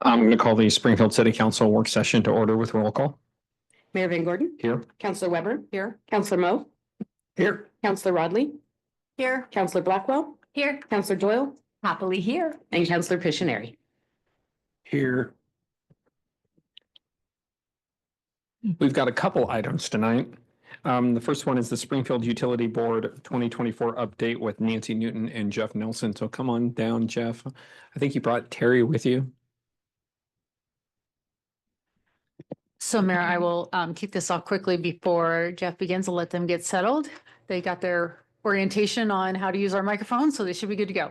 I'm going to call the Springfield City Council work session to order with roll call. Mayor Van Gordon. Here. Counselor Weber. Here. Counselor Moe. Here. Counselor Rodley. Here. Counselor Blackwell. Here. Counselor Doyle. Happily here. And Counselor Pictionary. Here. We've got a couple items tonight. The first one is the Springfield Utility Board 2024 update with Nancy Newton and Jeff Nelson. So come on down, Jeff. I think you brought Terry with you. So Mayor, I will keep this off quickly before Jeff begins. I'll let them get settled. They got their orientation on how to use our microphone, so they should be good to go.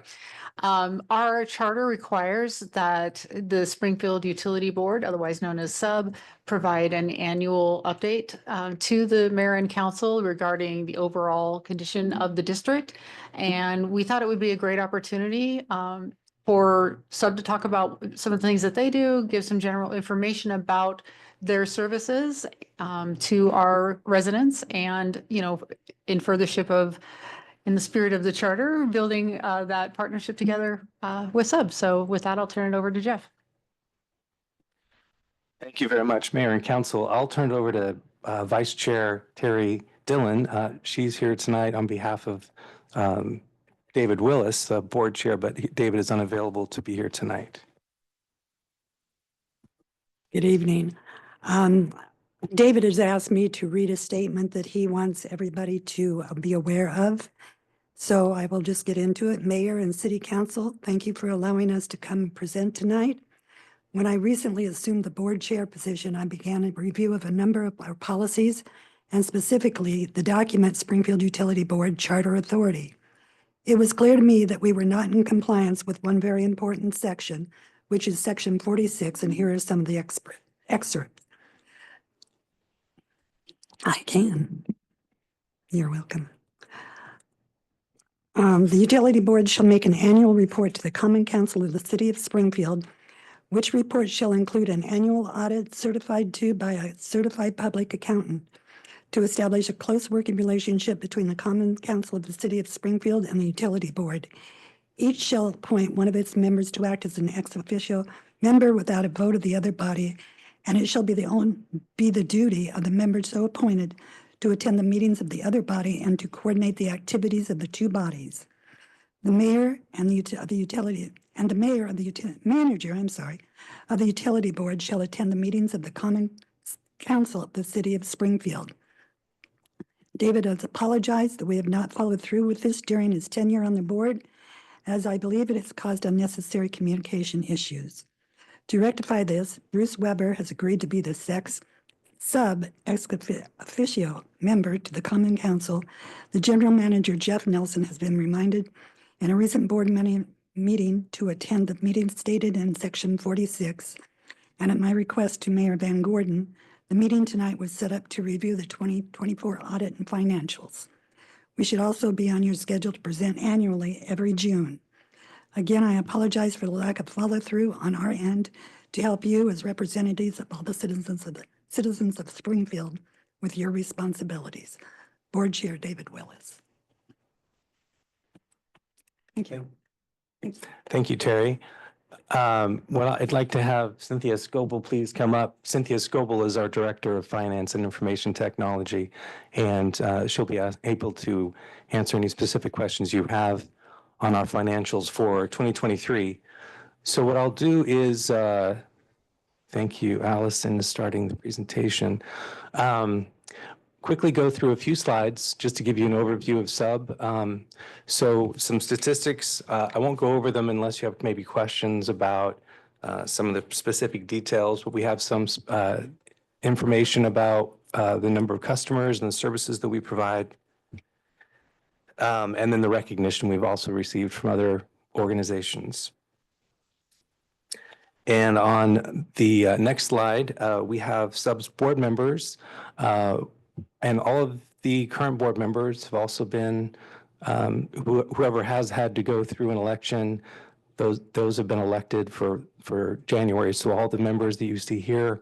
Our charter requires that the Springfield Utility Board, otherwise known as SUB, provide an annual update to the mayor and council regarding the overall condition of the district. And we thought it would be a great opportunity for SUB to talk about some of the things that they do, give some general information about their services to our residents, and, you know, in furthership of, in the spirit of the charter, building that partnership together with SUB. So with that, I'll turn it over to Jeff. Thank you very much, Mayor and Council. I'll turn it over to Vice Chair Terry Dillon. She's here tonight on behalf of David Willis, the board chair, but David is unavailable to be here tonight. Good evening. David has asked me to read a statement that he wants everybody to be aware of. So I will just get into it. Mayor and City Council, thank you for allowing us to come and present tonight. When I recently assumed the board chair position, I began a review of a number of our policies, and specifically the document Springfield Utility Board Charter Authority. It was clear to me that we were not in compliance with one very important section, which is section 46, and here are some of the excerpts. I can. You're welcome. The Utility Board shall make an annual report to the Common Council of the City of Springfield, which report shall include an annual audit certified to by a certified public accountant to establish a close working relationship between the Common Council of the City of Springfield and the Utility Board. Each shall appoint one of its members to act as an ex officio member without a vote of the other body, and it shall be the duty of the member so appointed to attend the meetings of the other body and to coordinate the activities of the two bodies. The mayor and manager of the Utility Board shall attend the meetings of the Common Council of the City of Springfield. David has apologized that we have not followed through with this during his tenure on the board, as I believe it has caused unnecessary communication issues. To rectify this, Bruce Weber has agreed to be the SUB ex officio member to the Common Council. The General Manager, Jeff Nelson, has been reminded in a recent board meeting to attend the meeting stated in section 46. And at my request to Mayor Van Gordon, the meeting tonight was set up to review the 2024 audit and financials. We should also be on your schedule to present annually every June. Again, I apologize for the lack of follow through on our end to help you as representatives of all the citizens of Springfield with your responsibilities. Board Chair David Willis. Thank you. Thank you, Terry. Well, I'd like to have Cynthia Scoble please come up. Cynthia Scoble is our Director of Finance and Information Technology, and she'll be able to answer any specific questions you have on our financials for 2023. So what I'll do is, thank you, Allison, is starting the presentation. Quickly go through a few slides just to give you an overview of SUB. So some statistics, I won't go over them unless you have maybe questions about some of the specific details, but we have some information about the number of customers and the services that we provide. And then the recognition we've also received from other organizations. And on the next slide, we have SUB's board members. And all of the current board members have also been, whoever has had to go through an election, those have been elected for January. So all the members that you see here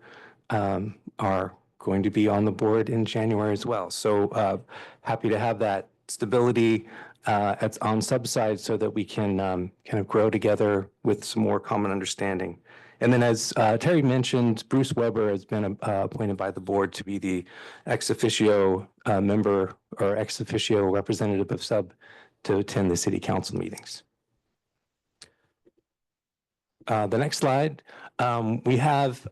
are going to be on the board in January as well. So happy to have that stability on subside so that we can kind of grow together with some more common understanding. And then as Terry mentioned, Bruce Weber has been appointed by the board to be the ex officio member or ex officio representative of sub to attend the city council meetings. The next slide, we have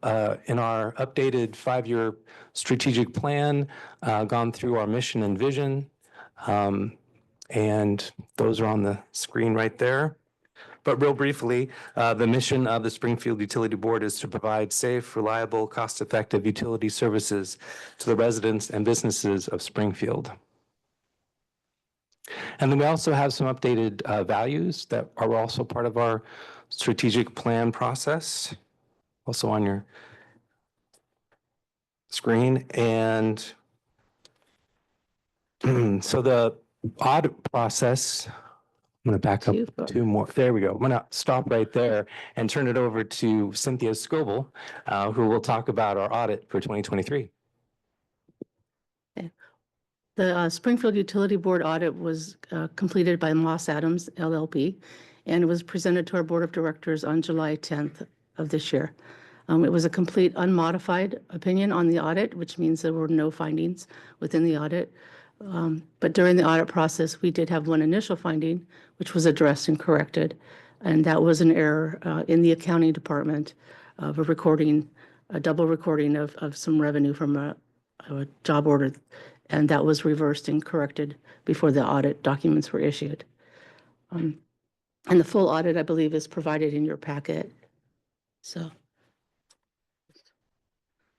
in our updated 5-year strategic plan gone through our mission and vision. And those are on the screen right there. But real briefly, the mission of the Springfield Utility Board is to provide safe, reliable, cost-effective utility services to the residents and businesses of Springfield. And then we also have some updated values that are also part of our strategic plan process, also on your screen. And so the audit process, I'm going to back up two more. There we go. I'm going to stop right there and turn it over to Cynthia Scoble, who will talk about our audit for 2023. The Springfield Utility Board audit was completed by Moss Adams LLP, and it was presented to our Board of Directors on July 10th of this year. It was a complete unmodified opinion on the audit, which means there were no findings within the audit. But during the audit process, we did have one initial finding, which was addressed and corrected. And that was an error in the accounting department of a double recording of some revenue from a job order. And that was reversed and corrected before the audit documents were issued. And the full audit, I believe, is provided in your packet. So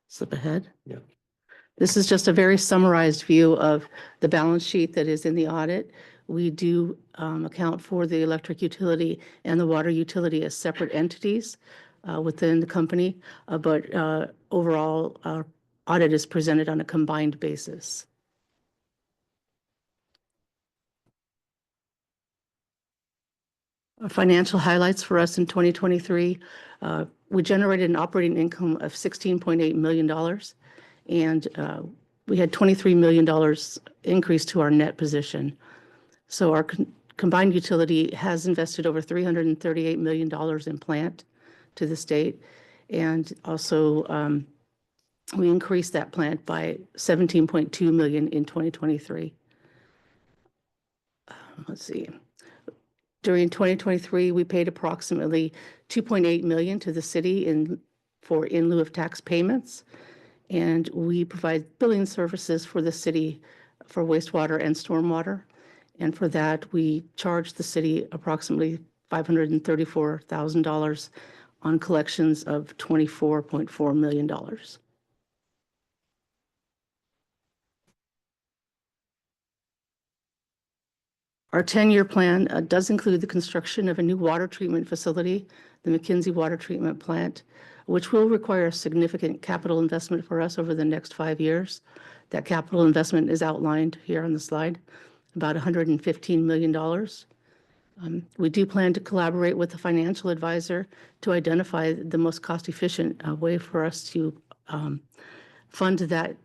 slip ahead. Yeah. This is just a very summarized view of the balance sheet that is in the audit. We do account for the electric utility and the water utility as separate entities within the company, but overall, our audit is presented on a combined basis. Our financial highlights for us in 2023, we generated an operating income of $16.8 million. And we had $23 million increase to our net position. So our combined utility has invested over $338 million in plant to the state. And also we increased that plant by $17.2 million in 2023. Let's see. During 2023, we paid approximately $2.8 million to the city in lieu of tax payments. And we provide billing services for the city for wastewater and stormwater. And for that, we charge the city approximately $534,000 on collections of $24.4 million. Our 10-year plan does include the construction of a new water treatment facility, the McKinsey Water Treatment Plant, which will require a significant capital investment for us over the next 5 years. That capital investment is outlined here on the slide, about $115 million. We do plan to collaborate with a financial advisor to identify the most cost-efficient way for us to fund that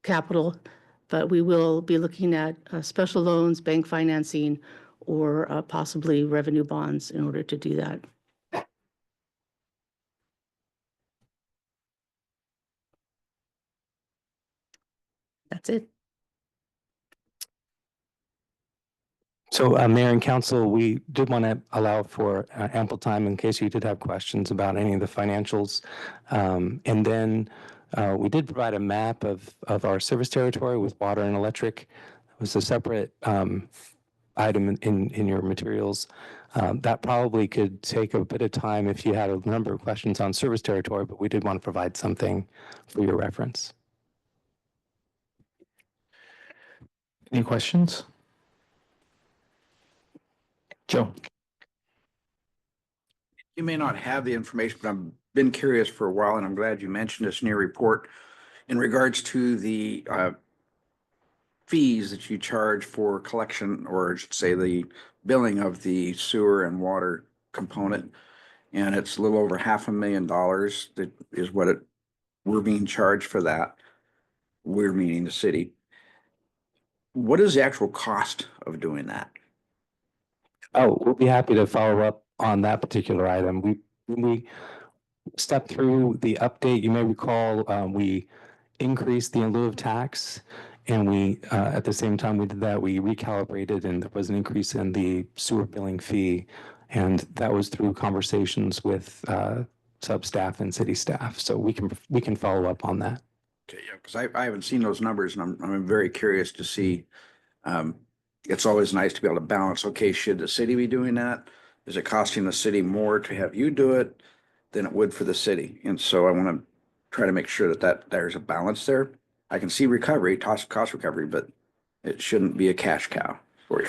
capital, but we will be looking at special loans, bank financing, or possibly revenue bonds in order to do that. That's it. So Mayor and Council, we did want to allow for ample time in case you did have questions about any of the financials. And then we did provide a map of our service territory with water and electric. It was a separate item in your materials. That probably could take a bit of time if you had a number of questions on service territory, but we did want to provide something for your reference. Any questions? Joe. You may not have the information, but I've been curious for a while, and I'm glad you mentioned this in your report in regards to the fees that you charge for collection, or I should say the billing of the sewer and water component. And it's a little over $500,000 that is what we're being charged for that. We're meaning the city. What is the actual cost of doing that? Oh, we'll be happy to follow up on that particular item. When we stepped through the update, you may recall, we increased the in lieu of tax. And we, at the same time we did that, we recalibrated and there was an increase in the sewer billing fee. And that was through conversations with, sub-staff and city staff. So we can follow up on that. Okay, yeah, because I haven't seen those numbers and I'm very curious to see. It's always nice to be able to balance, okay, should the city be doing that? Is it costing the city more to have you do it than it would for the city? And so I want to try to make sure that there's a balance there. I can see recovery, cost recovery, but it shouldn't be a cash cow for you.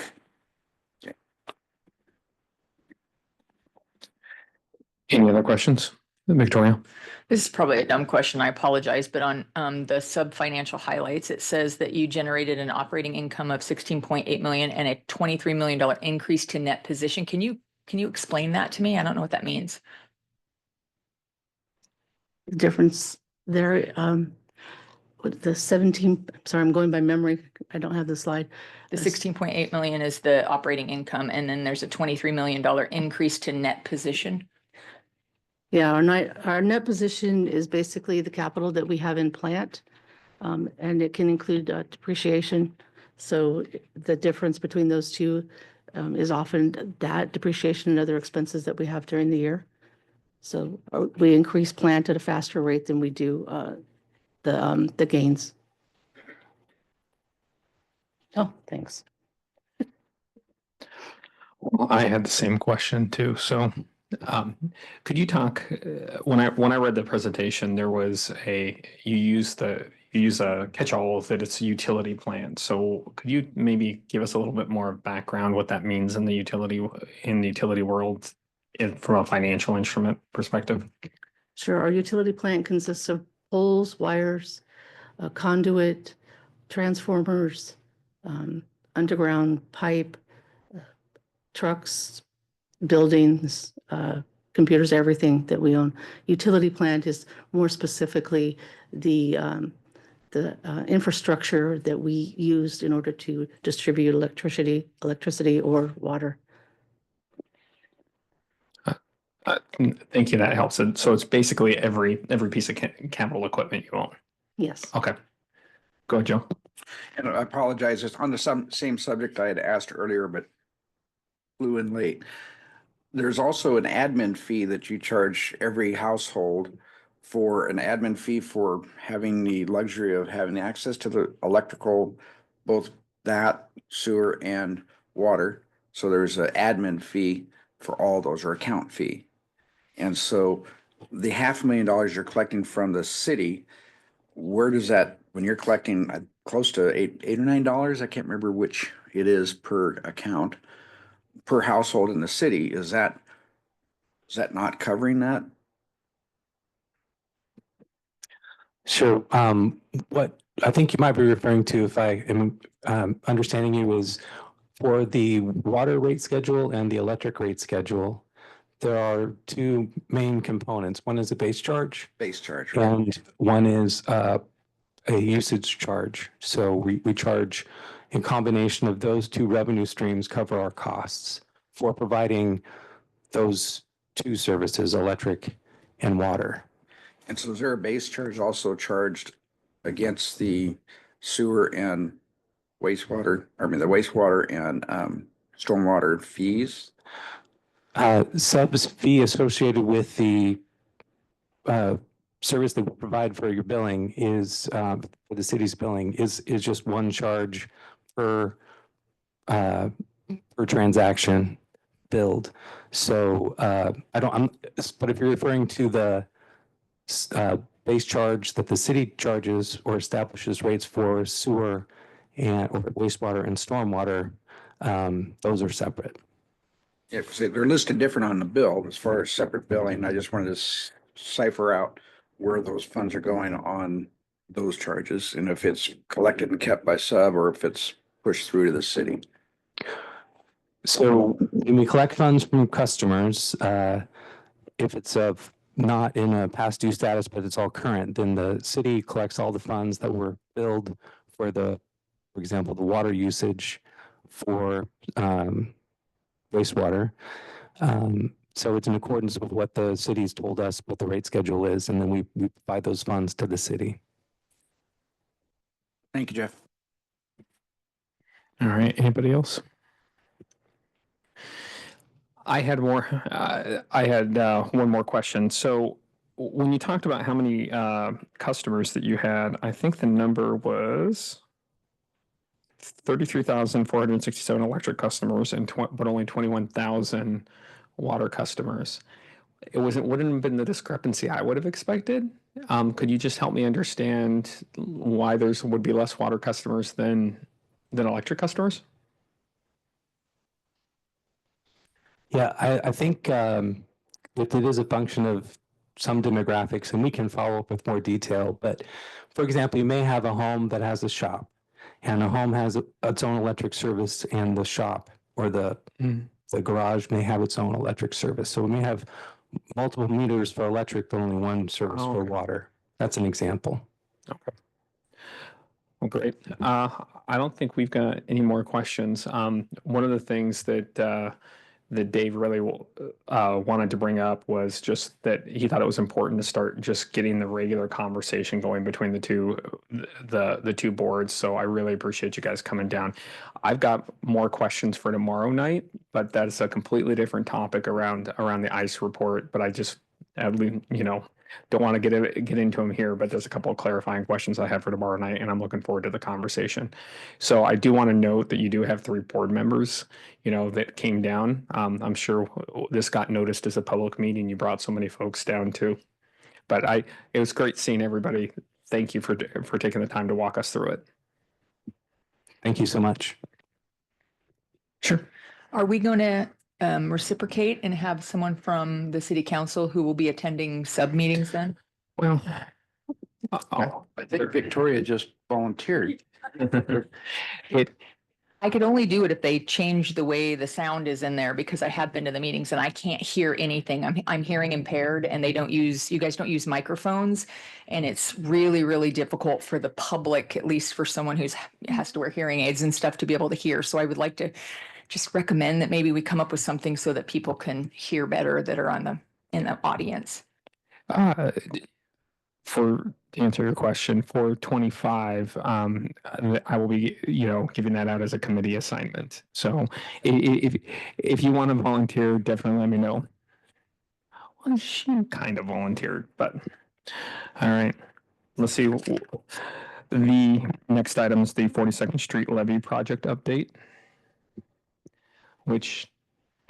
Any other questions? Victoria? This is probably a dumb question. I apologize, but on the sub-financial highlights, it says that you generated an operating income of 16.8 million and a $23 million increase to net position. Can you explain that to me? I don't know what that means. The difference there, with the 17, sorry, I'm going by memory. I don't have the slide. The 16.8 million is the operating income, and then there's a $23 million increase to net position. Yeah, our net position is basically the capital that we have in plant. And it can include depreciation. So the difference between those two is often that depreciation and other expenses that we have during the year. So we increase plant at a faster rate than we do the gains. Oh, thanks. Well, I had the same question too. So could you talk, when I read the presentation, there was you use a catch-all that it's a utility plan. So could you maybe give us a little bit more background what that means in the utility world from a financial instrument perspective? Sure. Our utility plant consists of poles, wires, conduit, transformers, underground pipe, trucks, buildings, computers, everything that we own. Utility plant is more specifically the infrastructure that we used in order to distribute electricity or water. Thank you. That helps. So it's basically every piece of capital equipment you own. Yes. Okay. Go ahead, Joe. And I apologize, it's on the same subject I had asked earlier, but flew in late. There's also an admin fee that you charge every household for an admin fee for having the luxury of having access to the electrical, both that, sewer and water. So there's an admin fee for all those, or account fee. And so the $500,000 you're collecting from the city, where does that, when you're collecting close to $8 or $9, I can't remember which it is per account, per household in the city, is that not covering that? Sure. What I think you might be referring to, if I am understanding you, is for the water rate schedule and the electric rate schedule, there are two main components. One is a base charge. Base charge, right? And one is a usage charge. So we charge, in combination of those two revenue streams, cover our costs for providing those two services, electric and water. And so is there a base charge also charged against the sewer and wastewater, the wastewater and stormwater fees? Subs fee associated with the service that we provide for your billing is, for the city's billing, is just one charge per transaction billed. So but if you're referring to the base charge that the city charges or establishes rates for sewer or wastewater and stormwater, those are separate. Yeah, because they're listed different on the bill as far as separate billing. I just wanted to cipher out where those funds are going on those charges and if it's collected and kept by sub or if it's pushed through to the city. So when we collect funds from customers, if it's not in a past due status, but it's all current, then the city collects all the funds that were billed for example, the water usage for wastewater. So it's in accordance with what the city's told us what the rate schedule is, and then we provide those funds to the city. Thank you, Jeff. All right, anybody else? I had one more question. So when you talked about how many customers that you had, I think the number was 33,467 electric customers and but only 21,000 water customers. Wouldn't have been the discrepancy I would have expected. Could you just help me understand why would be less water customers than electric customers? Yeah, I think that it is a function of some demographics, and we can follow up with more detail. But for example, you may have a home that has a shop, and the home has its own electric service, and the shop or the garage may have its own electric service. So we may have multiple meters for electric, but only one service for water. That's an example. Okay. Well, great. I don't think we've got any more questions. One of the things that Dave really wanted to bring up was just that he thought it was important to start just getting the regular conversation going between the two boards. So I really appreciate you guys coming down. I've got more questions for tomorrow night, but that's a completely different topic around the ICE report. But I just, don't want to get into them here, but there's a couple of clarifying questions I have for tomorrow night, and I'm looking forward to the conversation. So I do want to note that you do have 3 board members, that came down. I'm sure this got noticed as a public meeting. You brought so many folks down too, but it was great seeing everybody. Thank you for taking the time to walk us through it. Thank you so much. Sure. Are we going to reciprocate and have someone from the city council who will be attending sub meetings then? Well, I think Victoria just volunteered. I could only do it if they change the way the sound is in there, because I have been to the meetings and I can't hear anything. I'm hearing impaired, and you guys don't use microphones, and it's really, really difficult for the public, at least for someone has to wear hearing aids and stuff, to be able to hear. So I would like to just recommend that maybe we come up with something so that people can hear better that are in the audience. To answer your question, for 25, I will be, giving that out as a committee assignment. So if you want to volunteer, definitely let me know. Well, she kind of volunteered, but all right. Let's see. The next item is the 42nd Street Levy Project update, which,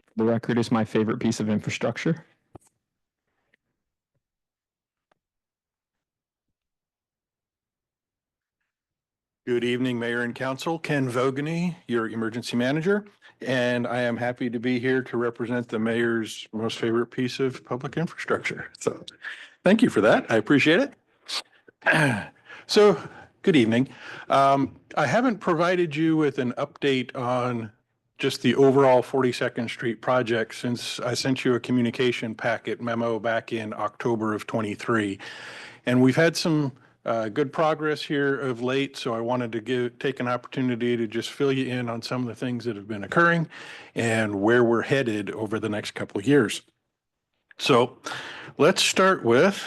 for the record, is my favorite piece of infrastructure. Good evening, Mayor and Council. Ken Vogany, your emergency manager, and I am happy to be here to represent the mayor's most favorite piece of public infrastructure. So thank you for that. I appreciate it. So good evening. I haven't provided you with an update on just the overall 42nd Street project since I sent you a communication packet memo back in October of 23. And we've had some good progress here of late, so I wanted to take an opportunity to just fill you in on some of the things that have been occurring and where we're headed over the next couple of years. So let's start with,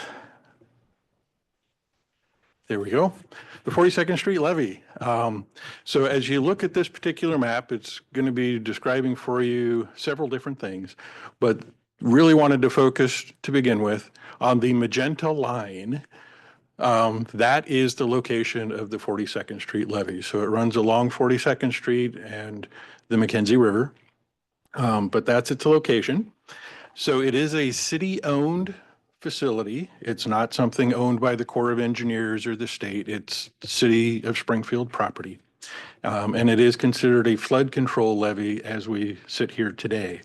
there we go, the 42nd Street levy. So as you look at this particular map, it's going to be describing for you several different things, but really wanted to focus to begin with on the magenta line. That is the location of the 42nd Street levee. So it runs along 42nd Street and the McKenzie River, but that's its location. So it is a city-owned facility. It's not something owned by the Corps of Engineers or the state. It's the City of Springfield property. And it is considered a flood control levee as we sit here today.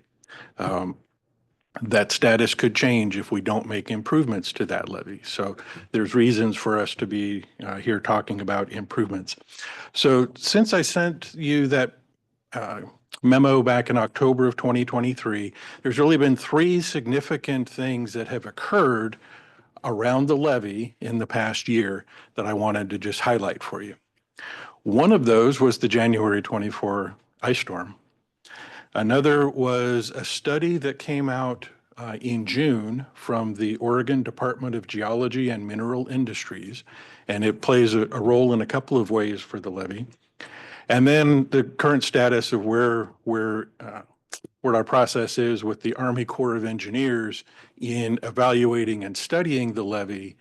That status could change if we don't make improvements to that levee. So there's reasons for us to be here talking about improvements. So since I sent you that memo back in October of 2023, there's really been 3 significant things that have occurred around the levee in the past year that I wanted to just highlight for you. One of those was the January 24 ice storm. Another was a study that came out in June from the Oregon Department of Geology and Mineral Industries, and it plays a role in a couple of ways for the levee. And then the current status of where our process is with the Army Corps of Engineers in evaluating and studying the levee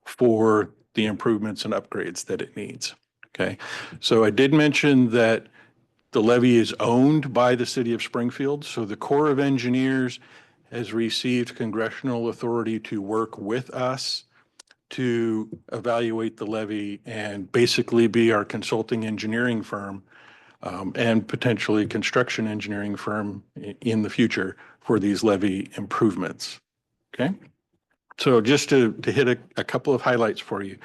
for the improvements and upgrades that it needs. Okay, so I did mention that the levee is owned by the city of Springfield. So the Corps of Engineers has received congressional authority to work with us to evaluate the levee and basically be our consulting engineering firm and potentially construction engineering firm in the future for these levee improvements. Okay, so just to hit a couple of highlights for you.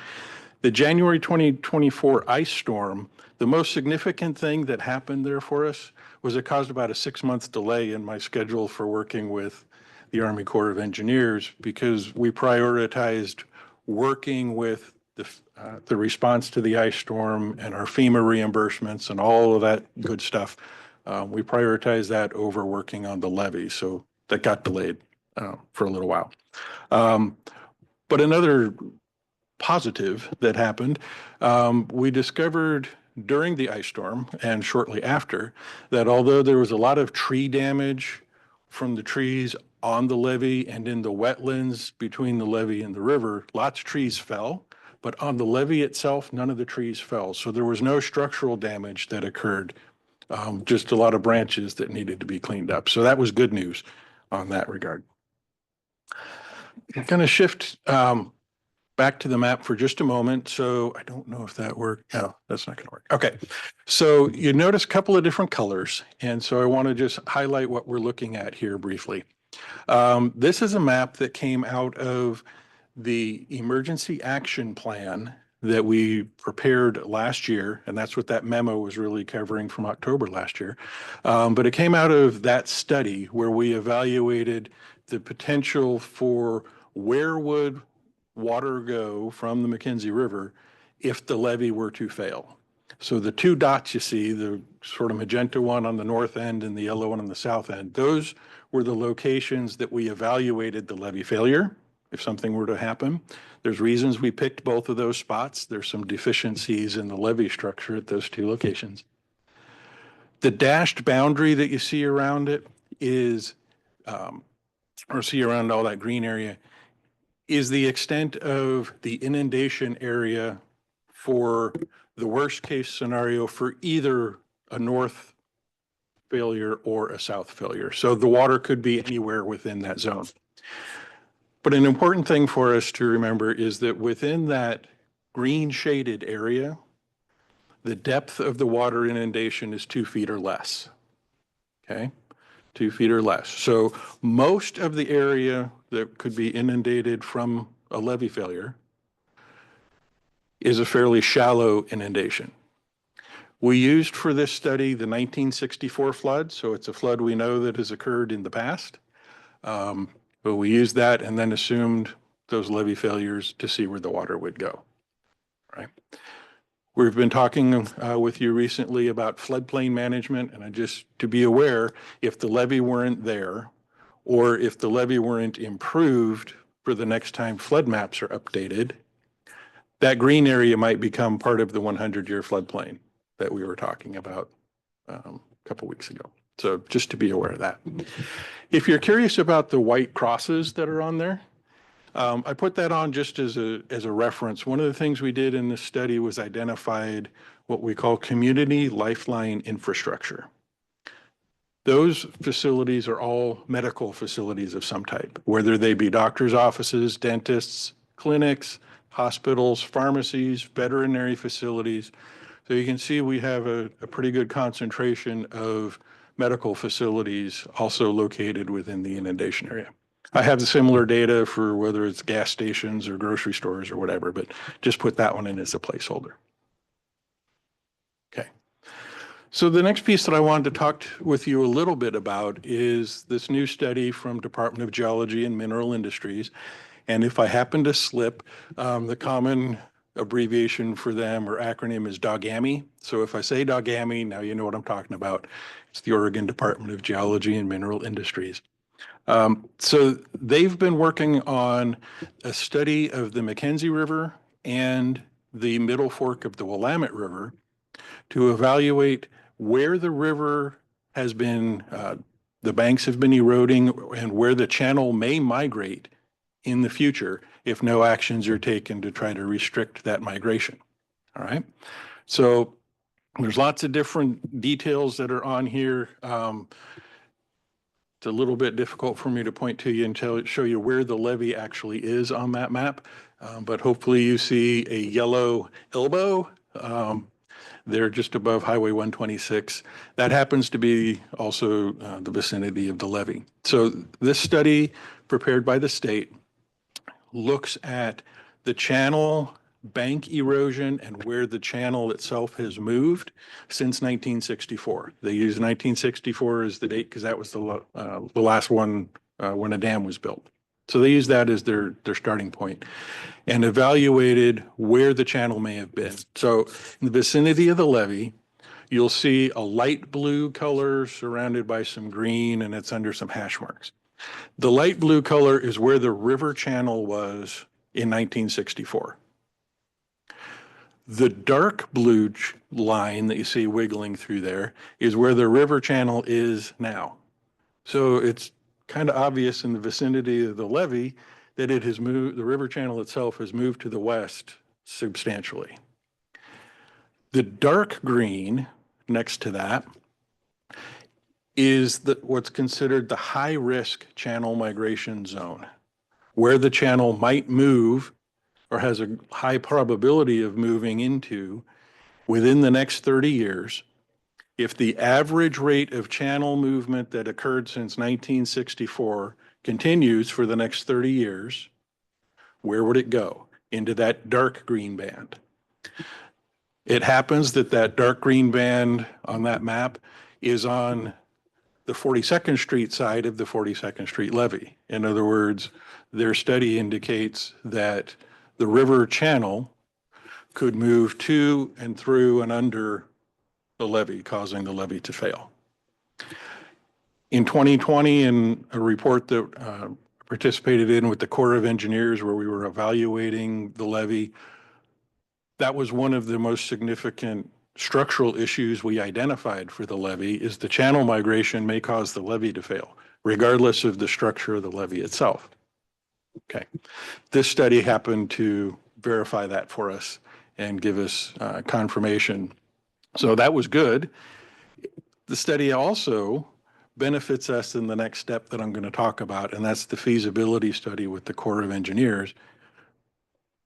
The January 2024 ice storm, the most significant thing that happened there for us was it caused about a 6-month delay in my schedule for working with the Army Corps of Engineers because we prioritized working with the response to the ice storm and our FEMA reimbursements and all of that good stuff. We prioritized that over working on the levee, so that got delayed for a little while. But another positive that happened, we discovered during the ice storm and shortly after that although there was a lot of tree damage from the trees on the levee and in the wetlands between the levee and the river, lots of trees fell, but on the levee itself, none of the trees fell. So there was no structural damage that occurred, just a lot of branches that needed to be cleaned up. So that was good news on that regard. I'm going to shift back to the map for just a moment. So I don't know if that worked. No, that's not going to work. Okay. So you notice a couple of different colors. And so I want to just highlight what we're looking at here briefly. This is a map that came out of the emergency action plan that we prepared last year. And that's what that memo was really covering from October last year. But it came out of that study where we evaluated the potential for where would water go from the McKenzie River if the levee were to fail. So the two dots you see, the sort of magenta one on the north end and the yellow one on the south end, those were the locations that we evaluated the levee failure if something were to happen. There's reasons we picked both of those spots. There's some deficiencies in the levee structure at those two locations. The dashed boundary that you see around it is, or see around all that green area, is the extent of the inundation area for the worst case scenario for either a north failure or a south failure. So the water could be anywhere within that zone. But an important thing for us to remember is that within that green shaded area, the depth of the water inundation is 2 feet or less. Okay, 2 feet or less. So most of the area that could be inundated from a levee failure is a fairly shallow inundation. We used for this study the 1964 flood, so it's a flood we know that has occurred in the past. But we used that and then assumed those levee failures to see where the water would go, right? We've been talking with you recently about floodplain management, and just to be aware, if the levee weren't there, or if the levee weren't improved for the next time flood maps are updated, that green area might become part of the 100-year floodplain that we were talking about a couple weeks ago. So just to be aware of that. If you're curious about the white crosses that are on there, I put that on just as a reference. One of the things we did in this study was identified what we call community lifeline infrastructure. Those facilities are all medical facilities of some type, whether they be doctors' offices, dentists, clinics, hospitals, pharmacies, veterinary facilities. So you can see we have a pretty good concentration of medical facilities also located within the inundation area. I have the similar data for whether it's gas stations or grocery stores or whatever, but just put that one in as a placeholder. Okay. So the next piece that I wanted to talk with you a little bit about is this new study from Department of Geology and Mineral Industries. And if I happen to slip, the common abbreviation for them or acronym is DOGAMI. So if I say DOGAMI, now you know what I'm talking about. It's the Oregon Department of Geology and Mineral Industries. So they've been working on a study of the McKenzie River and the middle fork of the Willamette River to evaluate where the river has been, the banks have been eroding and where the channel may migrate in the future if no actions are taken to try to restrict that migration. All right. So there's lots of different details that are on here. It's a little bit difficult for me to point to you and show you where the levee actually is on that map. But hopefully you see a yellow elbow. They're just above Highway 126. That happens to be also the vicinity of the levee. So this study prepared by the state looks at the channel bank erosion and where the channel itself has moved since 1964. They use 1964 as the date because that was the last one when a dam was built. So they use that as their starting point and evaluated where the channel may have been. So in the vicinity of the levee, you'll see a light blue color surrounded by some green, and it's under some hash marks. The light blue color is where the river channel was in 1964. The dark blue line that you see wiggling through there is where the river channel is now. So it's kind of obvious in the vicinity of the levee that it has moved, the river channel itself has moved to the west substantially. The dark green next to that is what's considered the high-risk channel migration zone, where the channel might move or has a high probability of moving into within the next 30 years. If the average rate of channel movement that occurred since 1964 continues for the next 30 years, where would it go? Into that dark green band. It happens that that dark green band on that map is on the 42nd Street side of the 42nd Street levee. In other words, their study indicates that the river channel could move to and through and under the levee, causing the levee to fail. In 2020, in a report that participated in with the Corps of Engineers where we were evaluating the levee, that was one of the most significant structural issues we identified for the levee is the channel migration may cause the levee to fail, regardless of the structure of the levee itself. Okay, this study happened to verify that for us and give us confirmation. So that was good. The study also benefits us in the next step that I'm going to talk about, and that's the feasibility study with the Corps of Engineers.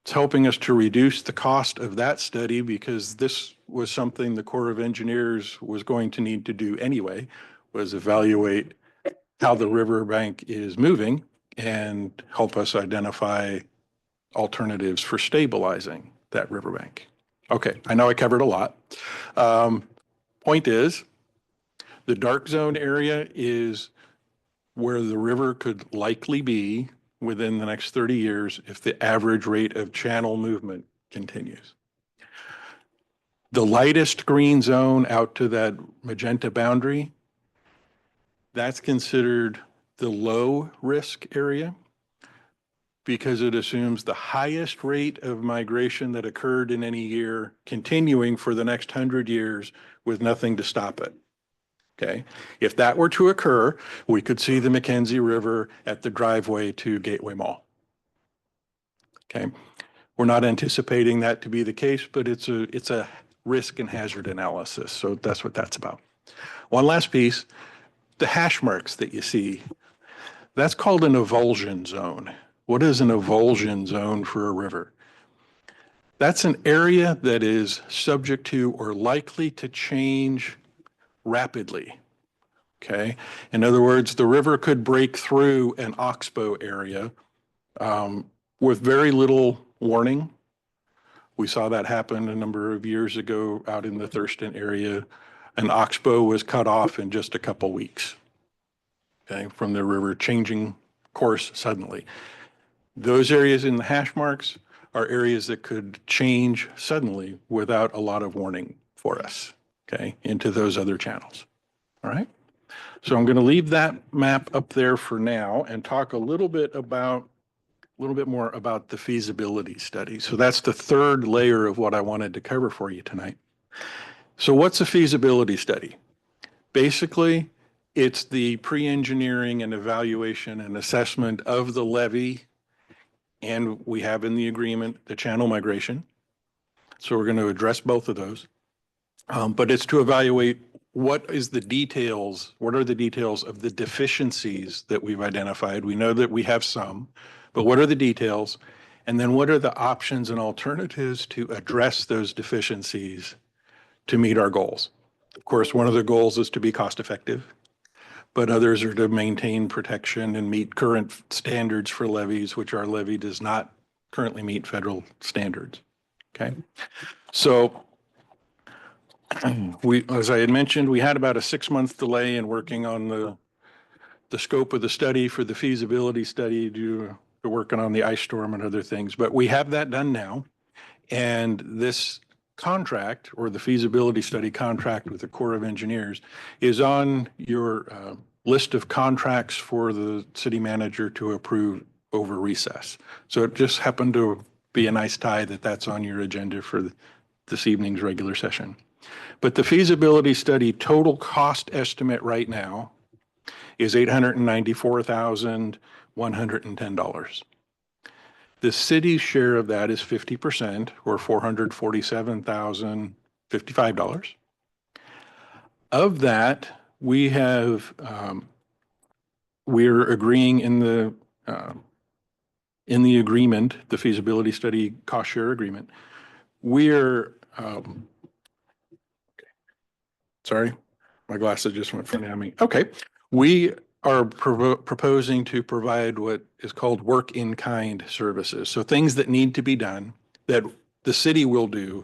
It's helping us to reduce the cost of that study because this was something the Corps of Engineers was going to need to do anyway, was evaluate how the riverbank is moving and help us identify alternatives for stabilizing that riverbank. Okay, I know I covered a lot. Point is, the dark zone area is where the river could likely be within the next 30 years if the average rate of channel movement continues. The lightest green zone out to that magenta boundary, that's considered the low risk area because it assumes the highest rate of migration that occurred in any year continuing for the next 100 years with nothing to stop it. Okay, if that were to occur, we could see the McKenzie River at the driveway to Gateway Mall. Okay, we're not anticipating that to be the case, but it's a risk and hazard analysis. So that's what that's about. One last piece, the hash marks that you see, that's called an avulsion zone. What is an avulsion zone for a river? That's an area that is subject to or likely to change rapidly. Okay. In other words, the river could break through an oxbow area with very little warning. We saw that happen a number of years ago out in the Thurston area. An oxbow was cut off in just a couple weeks. Okay, from the river changing course suddenly. Those areas in the hash marks are areas that could change suddenly without a lot of warning for us, okay, into those other channels. All right. So I'm going to leave that map up there for now and talk a little bit more about the feasibility study. So that's the third layer of what I wanted to cover for you tonight. So what's a feasibility study? Basically, it's the pre-engineering and evaluation and assessment of the levee. And we have in the agreement the channel migration. So we're going to address both of those. But it's to evaluate what are the details of the deficiencies that we've identified. We know that we have some, but what are the details? And then what are the options and alternatives to address those deficiencies to meet our goals? Of course, one of the goals is to be cost effective, but others are to maintain protection and meet current standards for levees, which our levee does not currently meet federal standards. Okay. So as I had mentioned, we had about a 6-month delay in working on the scope of the study for the feasibility study due to working on the ice storm and other things, but we have that done now. And this contract, or the feasibility study contract with the Corps of Engineers, is on your list of contracts for the city manager to approve over recess. So it just happened to be a nice tie that that's on your agenda for this evening's regular session. But the feasibility study total cost estimate right now is $894,110. The city's share of that is 50%, or $447,055. Of that, we're agreeing in the agreement, the feasibility study cost share agreement. We're sorry, my glasses just went funny on me. Okay, we are proposing to provide what is called work-in-kind services. So things that need to be done that the city will do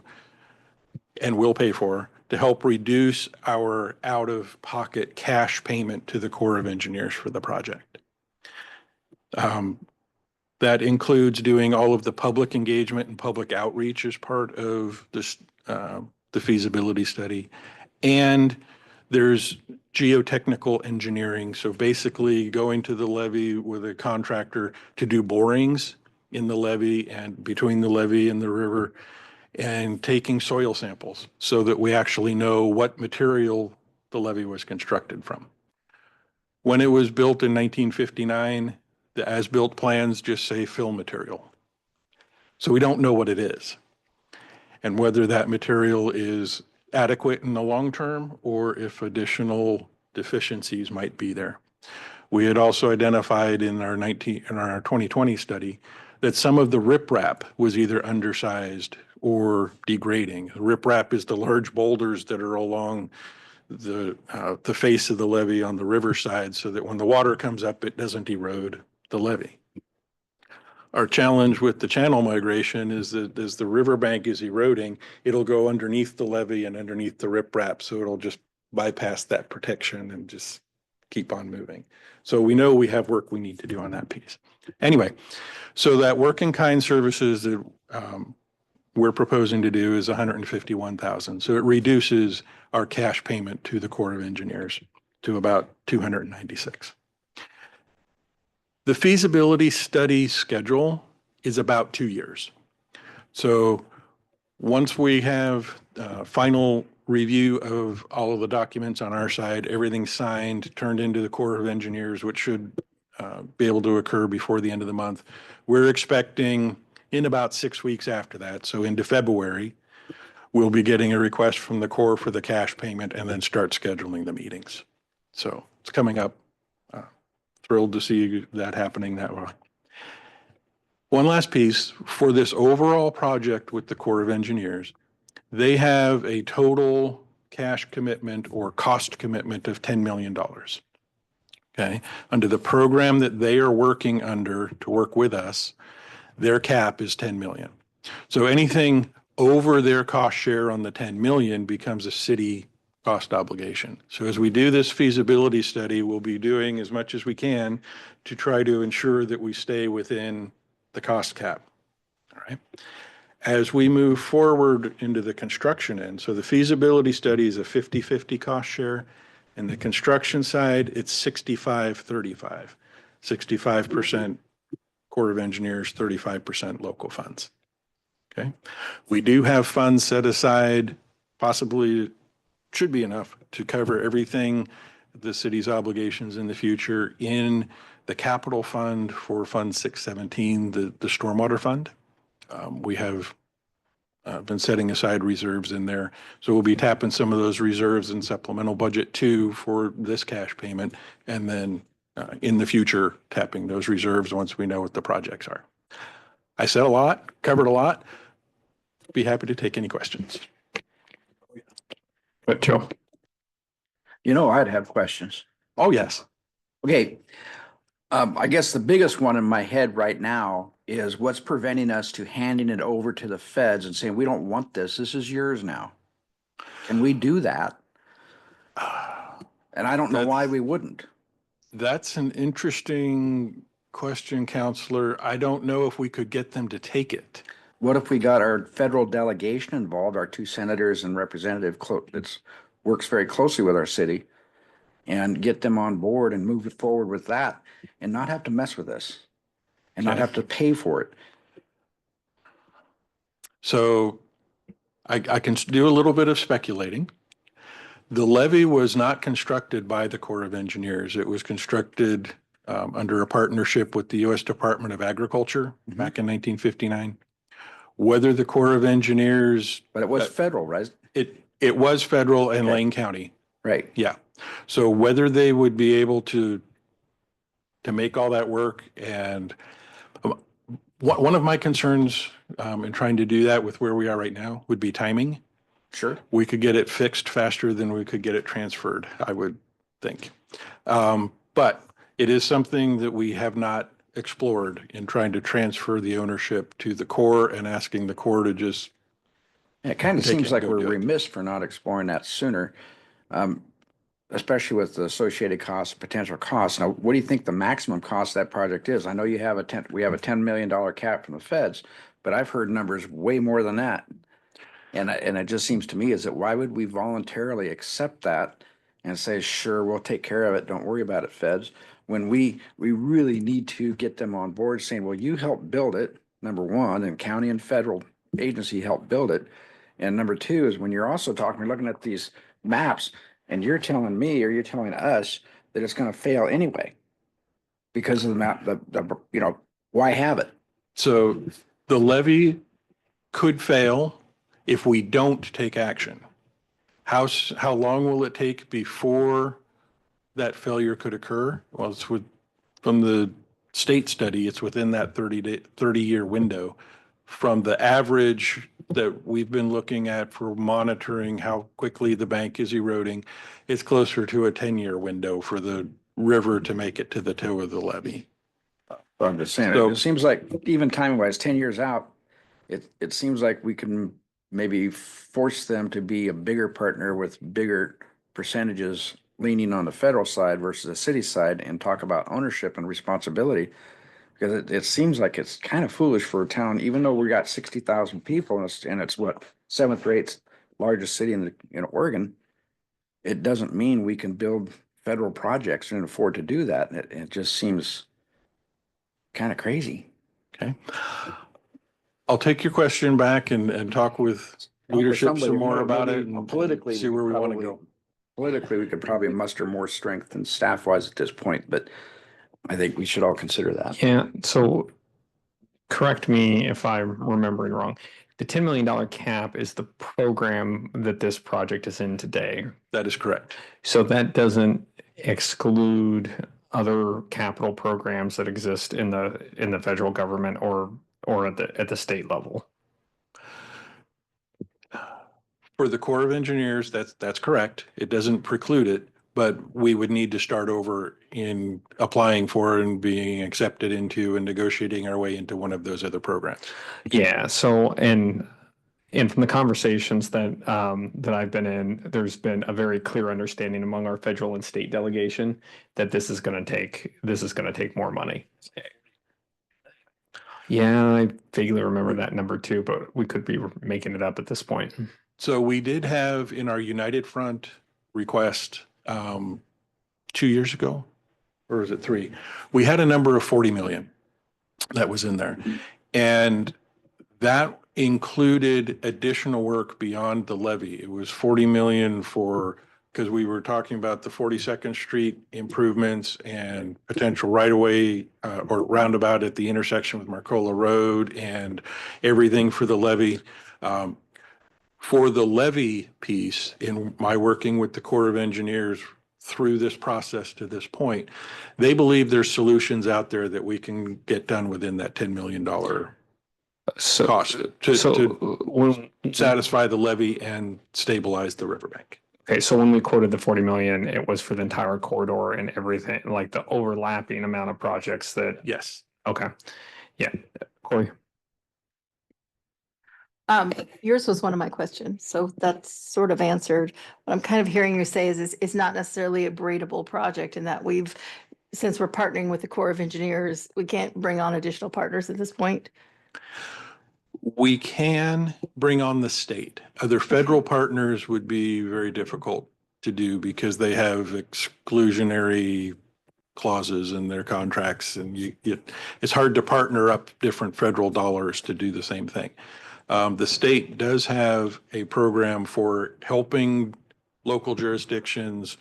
and will pay for to help reduce our out-of-pocket cash payment to the Corps of Engineers for the project. That includes doing all of the public engagement and public outreach as part of this, the feasibility study. And there's geotechnical engineering. So basically going to the levee with a contractor to do borings in the levee and between the levee and the river, and taking soil samples so that we actually know what material the levee was constructed from. When it was built in 1959, the as-built plans just say fill material. So we don't know what it is and whether that material is adequate in the long term or if additional deficiencies might be there. We had also identified in our 2020 study that some of the riprap was either undersized or degrading. Riprap is the large boulders that are along the face of the levee on the riverside, so that when the water comes up, it doesn't erode the levee. Our challenge with the channel migration is that as the riverbank is eroding, it'll go underneath the levee and underneath the riprap, so it'll just bypass that protection and just keep on moving. So we know we have work we need to do on that piece. Anyway, so that work-in-kind services that we're proposing to do is $151,000. So it reduces our cash payment to the Corps of Engineers to about $296,000. The feasibility study schedule is about 2 years. So once we have final review of all of the documents on our side, everything signed, turned into the Corps of Engineers, which should be able to occur before the end of the month, we're expecting in about 6 weeks after that, so into February, we'll be getting a request from the Corps for the cash payment and then start scheduling the meetings. So it's coming up. Thrilled to see that happening that way. One last piece for this overall project with the Corps of Engineers, they have a total cash commitment or cost commitment of $10 million. Okay. Under the program that they are working under to work with us, their cap is 10 million. So anything over their cost share on the 10 million becomes a city cost obligation. So as we do this feasibility study, we'll be doing as much as we can to try to ensure that we stay within the cost cap. All right. As we move forward into the construction end, so the feasibility study is a 50-50 cost share. And the construction side, it's 65-35. 65% Corps of Engineers, 35% local funds. Okay. We do have funds set aside, possibly should be enough to cover everything, the city's obligations in the future in the capital fund for Fund 617, the stormwater fund. We have been setting aside reserves in there. So we'll be tapping some of those reserves in supplemental budget too for this cash payment. And then in the future, tapping those reserves once we know what the projects are. I said a lot, covered a lot. Be happy to take any questions. But Joe, You know, I'd have questions. Oh, yes. Okay. I guess the biggest one in my head right now is what's preventing us to handing it over to the feds and saying, we don't want this. This is yours now. Can we do that? And I don't know why we wouldn't. That's an interesting question, Counselor. I don't know if we could get them to take it. What if we got our federal delegation involved, our two senators and representative that works very closely with our city, and get them on board and move it forward with that and not have to mess with this and not have to pay for it? So I can do a little bit of speculating. The levee was not constructed by the Corps of Engineers. It was constructed under a partnership with the U.S. Department of Agriculture back in 1959. Whether the Corps of Engineers, But it was federal, right? it was federal and Okay. Lane County. Right. Yeah. So whether they would be able to make all that work, and one of my concerns in trying to do that with where we are right now would be timing. Sure. We could get it fixed faster than we could get it transferred, I would think. But it is something that we have not explored in trying to transfer the ownership to the Corps and asking the Corps to just. It kind of Take seems it, like go we're do it. remiss for not exploring that sooner, especially with the associated costs, potential costs. Now, what do you think the maximum cost of that project is? I know we have a $10 million cap from the feds, but I've heard numbers way more than that. And it just seems to me is that why would we voluntarily accept that and say, sure, we'll take care of it. Don't worry about it, feds, when we really need to get them on board saying, well, you helped build it, number one, and county and federal agency helped build it. And number two is when you're also talking, we're looking at these maps and you're telling me, or you're telling us that it's going to fail anyway because of the map, why have it? So the levee could fail if we don't take action. How long will it take before that failure could occur? Well, from the state study, it's within that 30-year window. From the average that we've been looking at for monitoring how quickly the bank is eroding, it's closer to a 10-year window for the river to make it to the toe of the levee. I'm just saying, So- it seems like even time wise, 10 years out, it seems like we can maybe force them to be a bigger partner with bigger percentages leaning on the federal side versus the city side and talk about ownership and responsibility. Because it seems like it's kind of foolish for a town, even though we got 60,000 people and it's what, seventh or eighth largest city in Oregon. It doesn't mean we can build federal projects and afford to do that. It just seems kind of crazy. Okay. I'll take your question back and talk with leadership some more about it and Politically, see where we want to go. Politically, we could probably muster more strength than staff wise at this point, but I think we should all consider that. yeah, so correct me if I'm remembering wrong. The $10 million cap is the program that this project is in today. That is correct. So that doesn't exclude other capital programs that exist in the federal government or at the state level. For the Corps of Engineers, that's correct. It doesn't preclude it, but we would need to start over in applying for and being accepted into and negotiating our way into one of those other programs. Yeah, so and from the conversations that that I've been in, there's been a very clear understanding among our federal and state delegation that this is going to take more money. Yeah, I vaguely remember that number too, but we could be making it up at this point. So we did have in our United Front request 2 years ago, or is it 3? We had a number of 40 million that was in there. And that included additional work beyond the levy. It was 40 million because we were talking about the 42nd Street improvements and potential right-of-way or roundabout at the intersection with Marcola Road and everything for the levy. For the levy piece, in my working with the Corps of Engineers through this process to this point, they believe there's solutions out there that we can get done within that $10 million So, cost to when, satisfy the levy and stabilize the riverbank. okay, so when we quoted the 40 million, it was for the entire corridor and everything, like the overlapping amount of projects that, Yes. okay. Yeah, Corey. Yours was one of my questions, so that's sort of answered. What I'm kind of hearing you say is it's not necessarily a breedable project, and that since we're partnering with the Corps of Engineers, we can't bring on additional partners at this point. We can bring on the state. Other federal partners would be very difficult to do because they have exclusionary clauses in their contracts, and it's hard to partner up different federal dollars to do the same thing. The state does have a program for helping local jurisdictions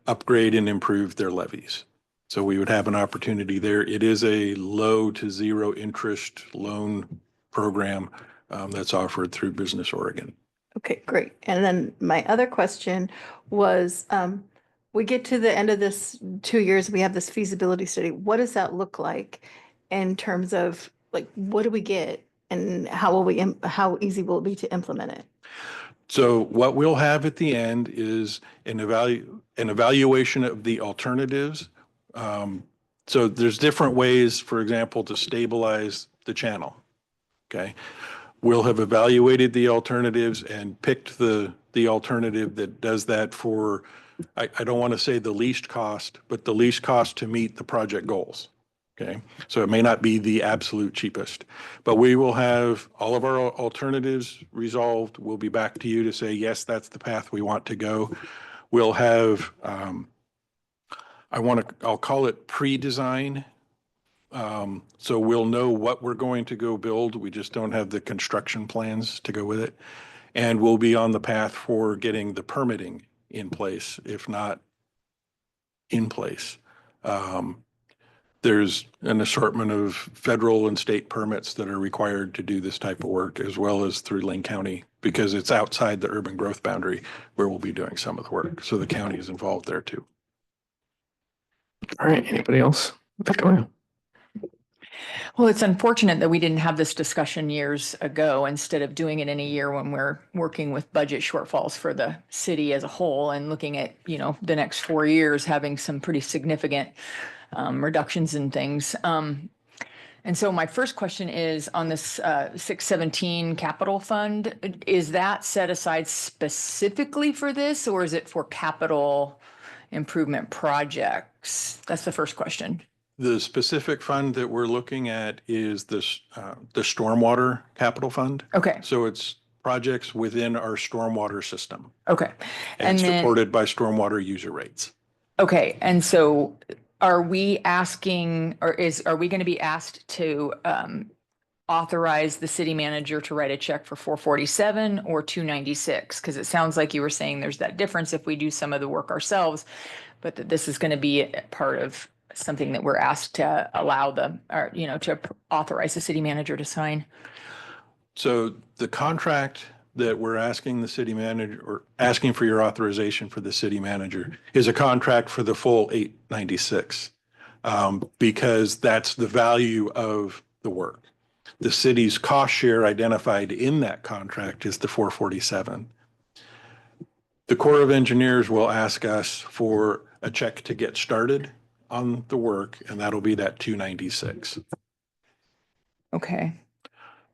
upgrade and improve their levies. So we would have an opportunity there. It is a low to zero interest loan program that's offered through Business Oregon. Okay, great. And then my other question was, we get to the end of this 2 years, we have this feasibility study. What does that look like in terms of like, what do we get? And how easy will it be to implement it? So what we'll have at the end is an evaluation of the alternatives. So there's different ways, for example, to stabilize the channel. Okay. We'll have evaluated the alternatives and picked the alternative that does that for, I don't want to say the least cost, but the least cost to meet the project goals. Okay, so it may not be the absolute cheapest, but we will have all of our alternatives resolved. We'll be back to you to say, yes, that's the path we want to go. We'll have, I'll call it pre-design. So we'll know what we're going to go build. We just don't have the construction plans to go with it. And we'll be on the path for getting the permitting in place, if not in place. There's an assortment of federal and state permits that are required to do this type of work, as well as through Lane County, because it's outside the urban growth boundary where we'll be doing some of the work. So the county is involved there too. All right, anybody else? Victoria. Well, it's unfortunate that we didn't have this discussion years ago instead of doing it in a year when we're working with budget shortfalls for the city as a whole and looking at, the next 4 years having some pretty significant reductions in things. And so my first question is on this 617 capital fund, is that set aside specifically for this, or is it for capital improvement projects? That's the first question. The specific fund that we're looking at is this, the stormwater capital fund. Okay. So it's projects within our stormwater system. Okay. And then supported by stormwater user rates. Okay. And so are we asking, or are we going to be asked to authorize the city manager to write a check for 447 or 296? Because it sounds like you were saying there's that difference if we do some of the work ourselves, but that this is going to be a part of something that we're asked to allow to authorize the city manager to sign. So the contract that we're asking the city manager, or asking for your authorization for the city manager, is a contract for the full 896, because that's the value of the work. The city's cost share identified in that contract is the 447. The Corps of Engineers will ask us for a check to get started on the work, and that'll be that 296. Okay.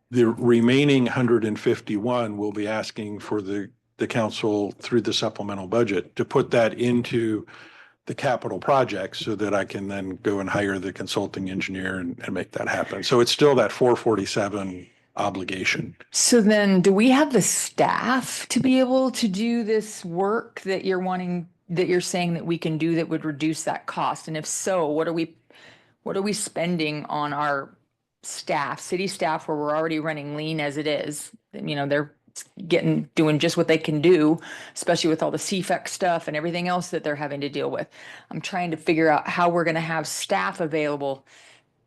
The remaining 151 will be asking for the council through the supplemental budget to put that into the capital projects so that I can then go and hire the consulting engineer and make that happen. So it's still that 447 obligation. So then do we have the staff to be able to do this work that you're wanting, that you're saying that we can do that would reduce that cost? And if so, what are we spending on our staff, city staff, where we're already running lean as it is? You know, they're doing just what they can do, especially with all the CFEC stuff and everything else that they're having to deal with. I'm trying to figure out how we're going to have staff available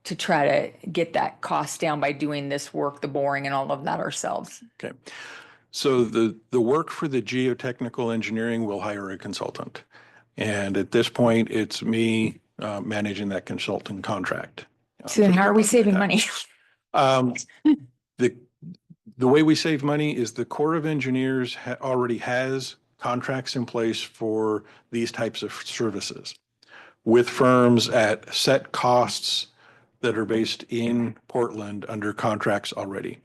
to try to get that cost down by doing this work, the boring and all of that ourselves. Okay. So the work for the geotechnical engineering will hire a consultant. And at this point, it's me managing that consultant contract. So then how are we saving money? The way we save money is the Corps of Engineers already has contracts in place for these types of services with firms at set costs that are based in Portland under contracts already.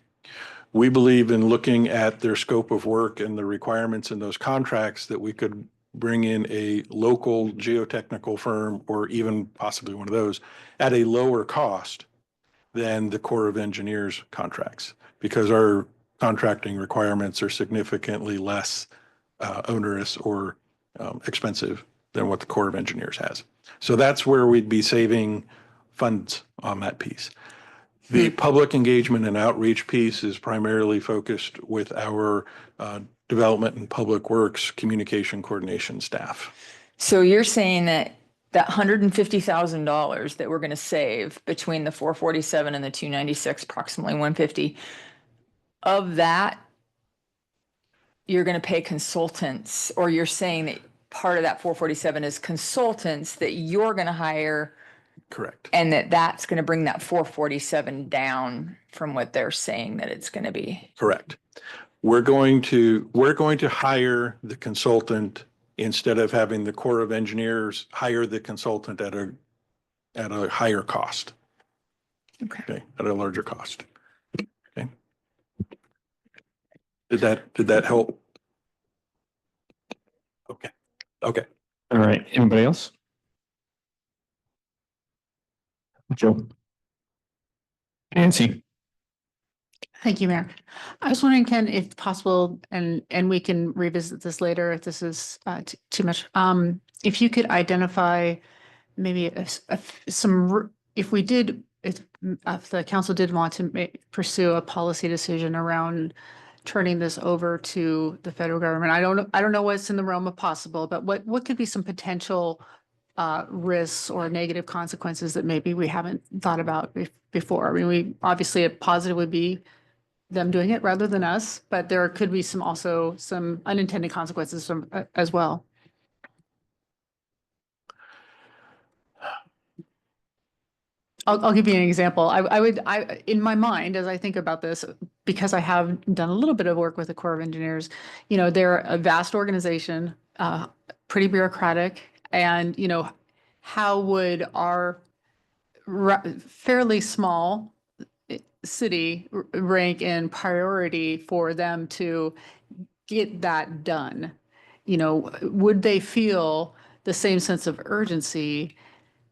We believe in looking at their scope of work and the requirements in those contracts that we could bring in a local geotechnical firm or even possibly one of those at a lower cost than the Corps of Engineers contracts, because our contracting requirements are significantly less onerous or expensive than what the Corps of Engineers has. So that's where we'd be saving funds on that piece. The public engagement and outreach piece is primarily focused with our development and public works communication coordination staff. So you're saying that $150,000 that we're going to save between the 447 and the 296, approximately 150, of that, you're going to pay consultants, or you're saying that part of that 447 is consultants that you're going to hire. Correct. And that's going to bring that 447 down from what they're saying that it's going to be. Correct. We're going to hire the consultant instead of having the Corps of Engineers hire the consultant at a higher cost. Okay, at a larger cost. Okay. Did that help? Okay. Okay. All right. Anybody else? Joe. Nancy. Thank you, Mayor. I was wondering, Ken, if possible, and we can revisit this later if this is too much. If you could identify maybe if the council did want to pursue a policy decision around turning this over to the federal government. I don't know what's in the realm of possible, but what could be some potential risks or negative consequences that maybe we haven't thought about before? I mean, we obviously a positive would be them doing it rather than us, but there could be some unintended consequences as well. I'll give you an example. I in my mind, as I think about this, because I have done a little bit of work with the Corps of Engineers, you know, they're a vast organization, pretty bureaucratic, and, you know, how would our fairly small city rank in priority for them to get that done? You know, would they feel the same sense of urgency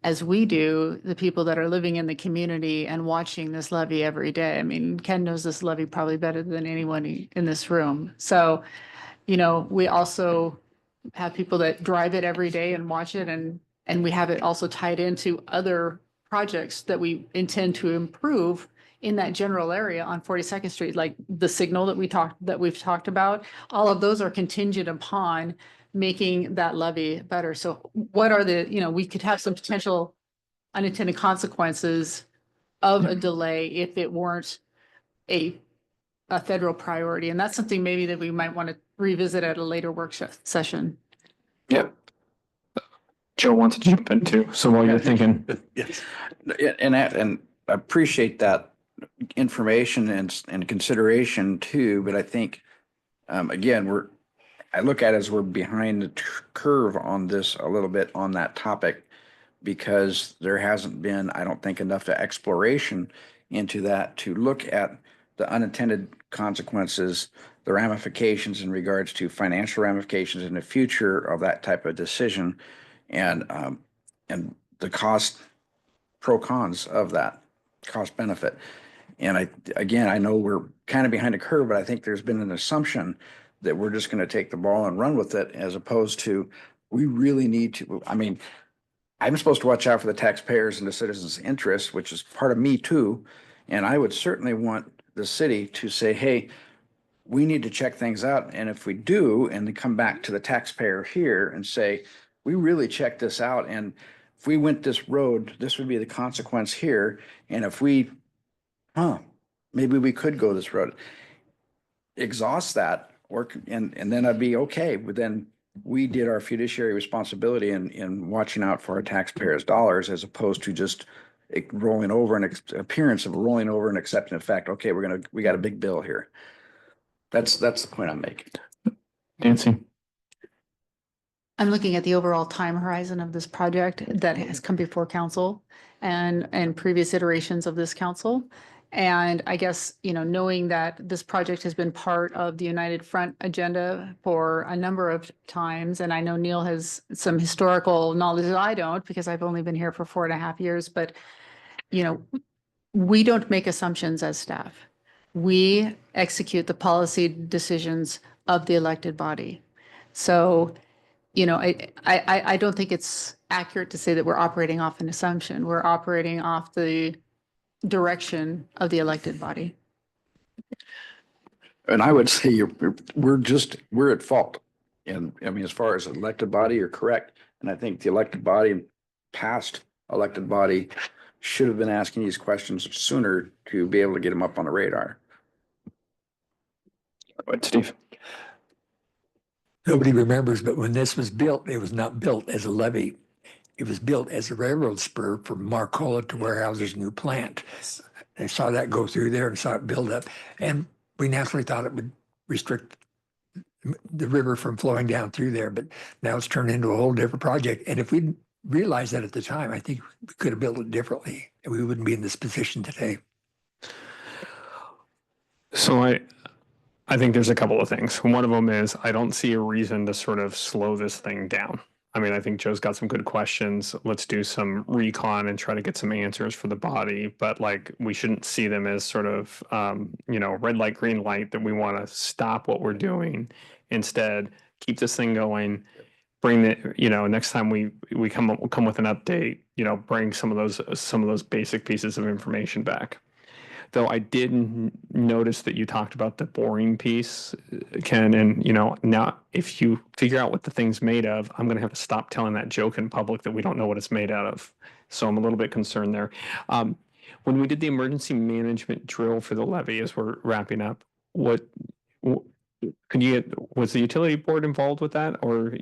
as we do, the people that are living in the community and watching this levee every day? I mean, Ken knows this levee probably better than anyone in this room. So, you know, we also have people that drive it every day and watch it, and we have it also tied into other projects that we intend to improve in that general area on 42nd Street, like the signal that we've talked about. All of those are contingent upon making that levee better. So what are we could have some potential unintended consequences of a delay if it weren't a federal priority. And that's something maybe that we might want to revisit at a later work session. Yep. Joe wants to jump in too. So while you're thinking. Yes. And I appreciate that information and consideration too, but I think, again, I look at it as we're behind the curve on this a little bit on that topic, because there hasn't been, I don't think, enough exploration into that to look at the unintended consequences, the ramifications in regards to financial ramifications in the future of that type of decision. and the cost, pro cons of that cost benefit. And I know we're kind of behind the curve, but I think there's been an assumption that we're just going to take the ball and run with it, as opposed to, we really need to, I mean, I'm supposed to watch out for the taxpayers and the citizens' interests, which is part of me too. And I would certainly want the city to say, hey, we need to check things out. And if we do, and then come back to the taxpayer here and say, we really checked this out. And if we went this road, this would be the consequence here. And if we, maybe we could go this road. Exhaust that work, and then I'd be okay. But then we did our fiduciary responsibility in watching out for our taxpayers' dollars, as opposed to just rolling over, an appearance of rolling over and accepting the fact, okay, we got a big bill here. That's the point I'm making. Nancy? I'm looking at the overall time horizon of this project that has come before council and previous iterations of this council. And I guess, knowing that this project has been part of the United Front agenda for a number of times, and I know Neil has some historical knowledge that I don't, because I've only been here for 4.5 years, but, we don't make assumptions as staff. We execute the policy decisions of the elected body. So, I don't think it's accurate to say that we're operating off an assumption. We're operating off the direction of the elected body. And I would say we're at fault. And I mean, as far as elected body, you're correct. And I think the elected body, past elected body, should have been asking these questions sooner to be able to get them up on the radar. What, Steve? Nobody remembers, but when this was built, it was not built as a levee. It was built as a railroad spur from Marcola to Warehouse's new plant. They saw that go through there and saw it build up. And we naturally thought it would restrict the river from flowing down through there, but now it's turned into a whole different project. And if we'd realized that at the time, I think we could have built it differently and we wouldn't be in this position today. So I think there's a couple of things. One of them is I don't see a reason to sort of slow this thing down. I mean, I think Joe's got some good questions. Let's do some recon and try to get some answers for the body. But we shouldn't see them as sort of, red light, green light, that we want to stop what we're doing. Instead, keep this thing going. Bring the, next time we come with an update, bring some of those basic pieces of information back. Though I did notice that you talked about the boring piece, Ken, and now if you figure out what the thing's made of, I'm going to have to stop telling that joke in public that we don't know what it's made out of. So I'm a little bit concerned there. When we did the emergency management drill for the levee, as we're wrapping up, was the utility board involved with that, or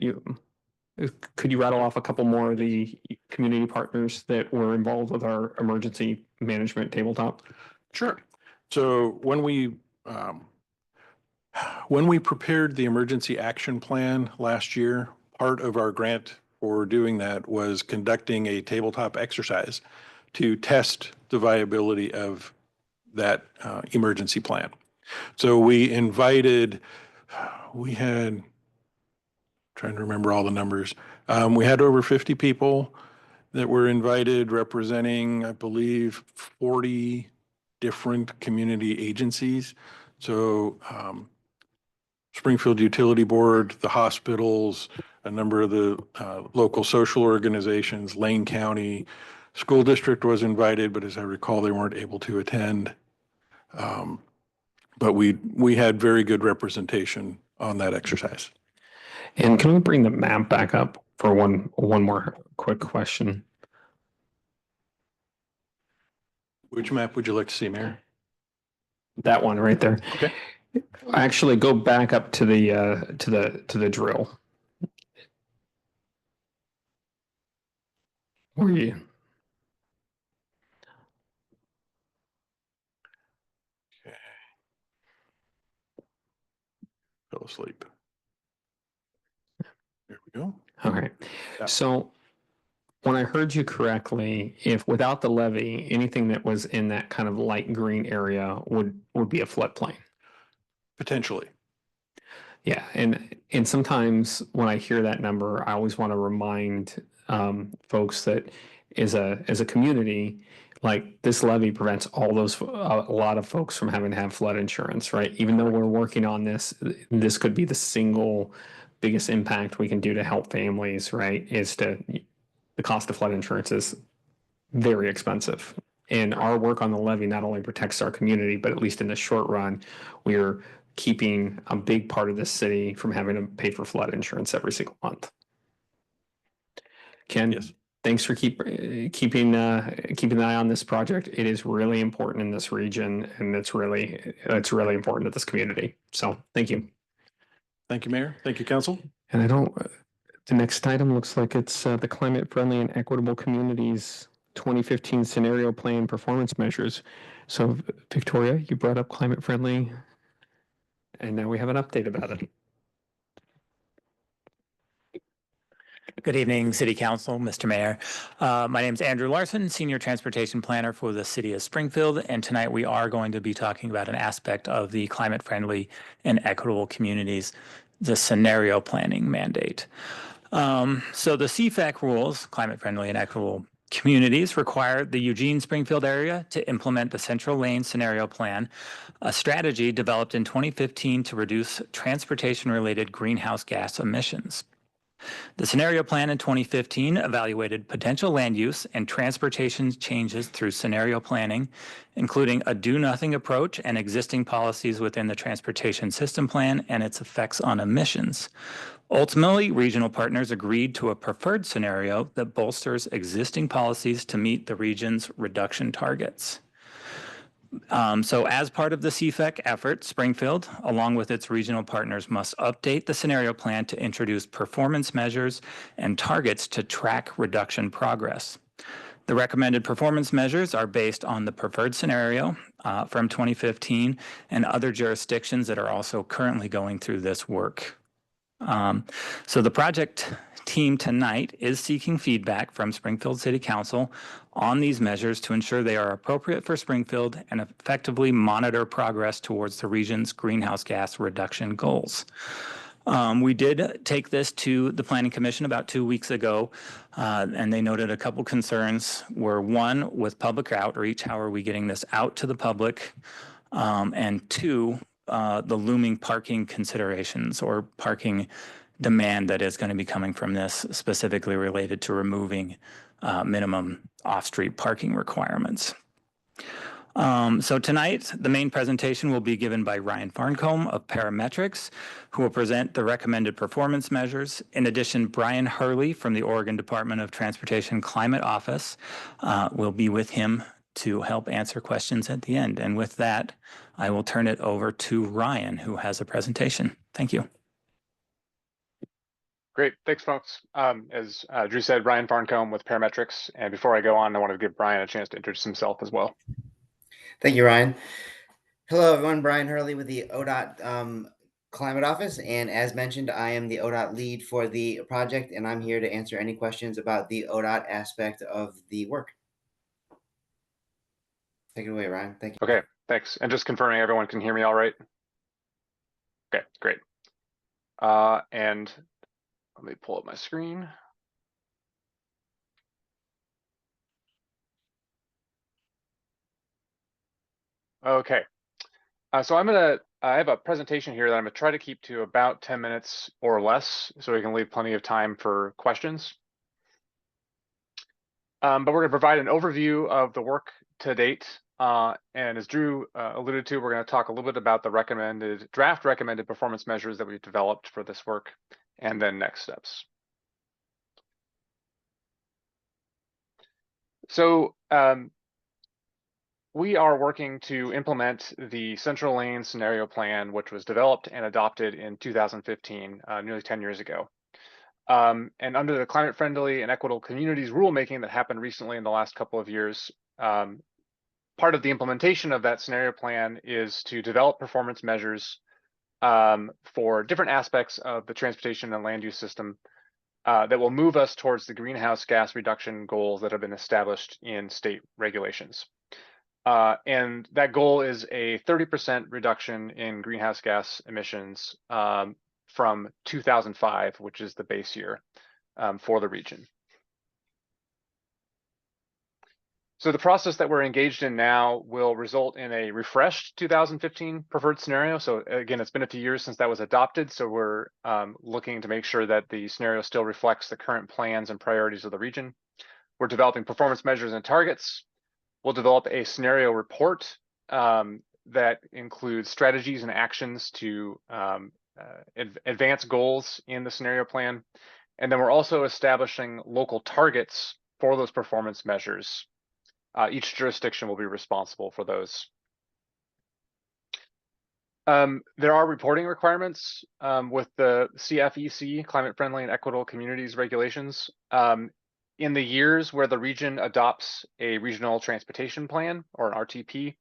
could you rattle off a couple more of the community partners that were involved with our emergency management tabletop? Sure. So when we prepared the emergency action plan last year, part of our grant for doing that was conducting a tabletop exercise to test the viability of that emergency plan. So we had, trying to remember all the numbers, we had over 50 people that were invited, representing, I believe, 40 different community agencies. So Springfield Utility Board, the hospitals, a number of the local social organizations, Lane County School District was invited, but as I recall, they weren't able to attend. But we had very good representation on that exercise. And can we bring the map back up for one more quick question? Which map would you like to see, Mayor? That one right there. Okay. Actually, go back up to the drill. Where are you? Okay. Fell asleep. There we go. All right. Yeah. So when I heard you correctly, if without the levee, anything that was in that kind of light green area would be a floodplain. Potentially. Yeah, and sometimes when I hear that number, I always want to remind folks that as a community, like this levy prevents all those, a lot of folks from having to have flood insurance, right? Even though we're working on this, this could be the single biggest impact we can do to help families, right? The cost of flood insurance is very expensive. And our work on the levy not only protects our community, but at least in the short run, we're keeping a big part of the city from having to pay for flood insurance every single month. Ken, Yes. thanks for keeping an eye on this project. It is really important in this region, and it's really important to this community. So thank you. Thank you, Mayor. Thank you, Council. And the next item looks like it's the Climate Friendly and Equitable Communities 2015 Scenario Plan Performance Measures. So Victoria, you brought up climate friendly, and now we have an update about it. Good evening, City Council, Mr. Mayor. My name is Andrew Larson, Senior Transportation Planner for the City of Springfield, and tonight we are going to be talking about an aspect of the Climate Friendly and Equitable Communities, the scenario planning mandate. So the CFAC rules, Climate Friendly and Equitable Communities, require the Eugene-Springfield area to implement the Central Lane Scenario Plan, a strategy developed in 2015 to reduce transportation-related greenhouse gas emissions. The scenario plan in 2015 evaluated potential land use and transportation changes through scenario planning, including a do-nothing approach and existing policies within the transportation system plan and its effects on emissions. Ultimately, regional partners agreed to a preferred scenario that bolsters existing policies to meet the region's reduction targets. So as part of the CFEC effort, Springfield, along with its regional partners, must update the scenario plan to introduce performance measures and targets to track reduction progress. The recommended performance measures are based on the preferred scenario from 2015 and other jurisdictions that are also currently going through this work. So the project team tonight is seeking feedback from Springfield City Council on these measures to ensure they are appropriate for Springfield and effectively monitor progress towards the region's greenhouse gas reduction goals. We did take this to the Planning Commission about 2 weeks ago, and they noted a couple concerns were, one, with public outreach, how are we getting this out to the public? And two, the looming parking considerations or parking demand that is going to be coming from this, specifically related to removing minimum off-street parking requirements. So tonight, the main presentation will be given by Ryan Farncombe of Parametrics, who will present the recommended performance measures. In addition, Brian Hurley from the Oregon Department of Transportation Climate Office will be with him to help answer questions at the end. And with that, I will turn it over to Ryan, who has a presentation. Thank you. Great. Thanks, folks. As Drew said, Ryan Farncombe with Parametrics. And before I go on, I want to give Brian a chance to introduce himself as well. Thank you, Ryan. Hello, everyone. Brian Hurley with the ODOT Climate Office. And as mentioned, I am the ODOT lead for the project, and I'm here to answer any questions about the ODOT aspect of the work. Take it away, Ryan. Thank you. Okay, thanks. And just confirming everyone can hear me all right? Okay, great. And let me pull up my screen. Okay, so I have a presentation here that I'm gonna try to keep to about 10 minutes or less, so we can leave plenty of time for questions. But we're gonna provide an overview of the work to date. And as Drew alluded to, we're gonna talk a little bit about the draft recommended performance measures that we've developed for this work, and then next steps. So we are working to implement the Central Lane Scenario Plan, which was developed and adopted in 2015, nearly 10 years ago. And under the Climate Friendly and Equitable Communities rulemaking that happened recently in the last couple of years, part of the implementation of that scenario plan is to develop performance measures for different aspects of the transportation and land use system that will move us towards the greenhouse gas reduction goals that have been established in state regulations. And that goal is a 30% reduction in greenhouse gas emissions from 2005, which is the base year for the region. So the process that we're engaged in now will result in a refreshed 2015 preferred scenario. So again, it's been a few years since that was adopted. So we're looking to make sure that the scenario still reflects the current plans and priorities of the region. We're developing performance measures and targets. We'll develop a scenario report that includes strategies and actions to advance goals in the scenario plan. And then we're also establishing local targets for those performance measures. Each jurisdiction will be responsible for those. There are reporting requirements with the CFEC, Climate Friendly and Equitable Communities Regulations. In the years where the region adopts a regional transportation plan or an RTP,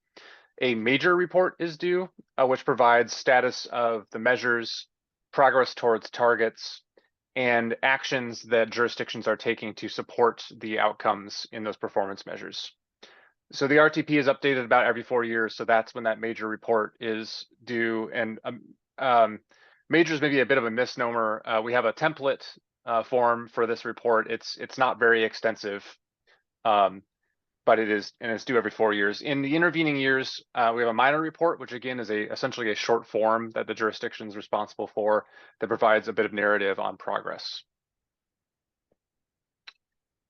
a major report is due, which provides status of the measures, progress towards targets, and actions that jurisdictions are taking to support the outcomes in those performance measures. So the RTP is updated about every 4 years, so that's when that major report is due. And major is maybe a bit of a misnomer. We have a template form for this report. It's not very extensive, but it's due every 4 years. In the intervening years, we have a minor report, which again is essentially a short form that the jurisdiction is responsible for that provides a bit of narrative on progress.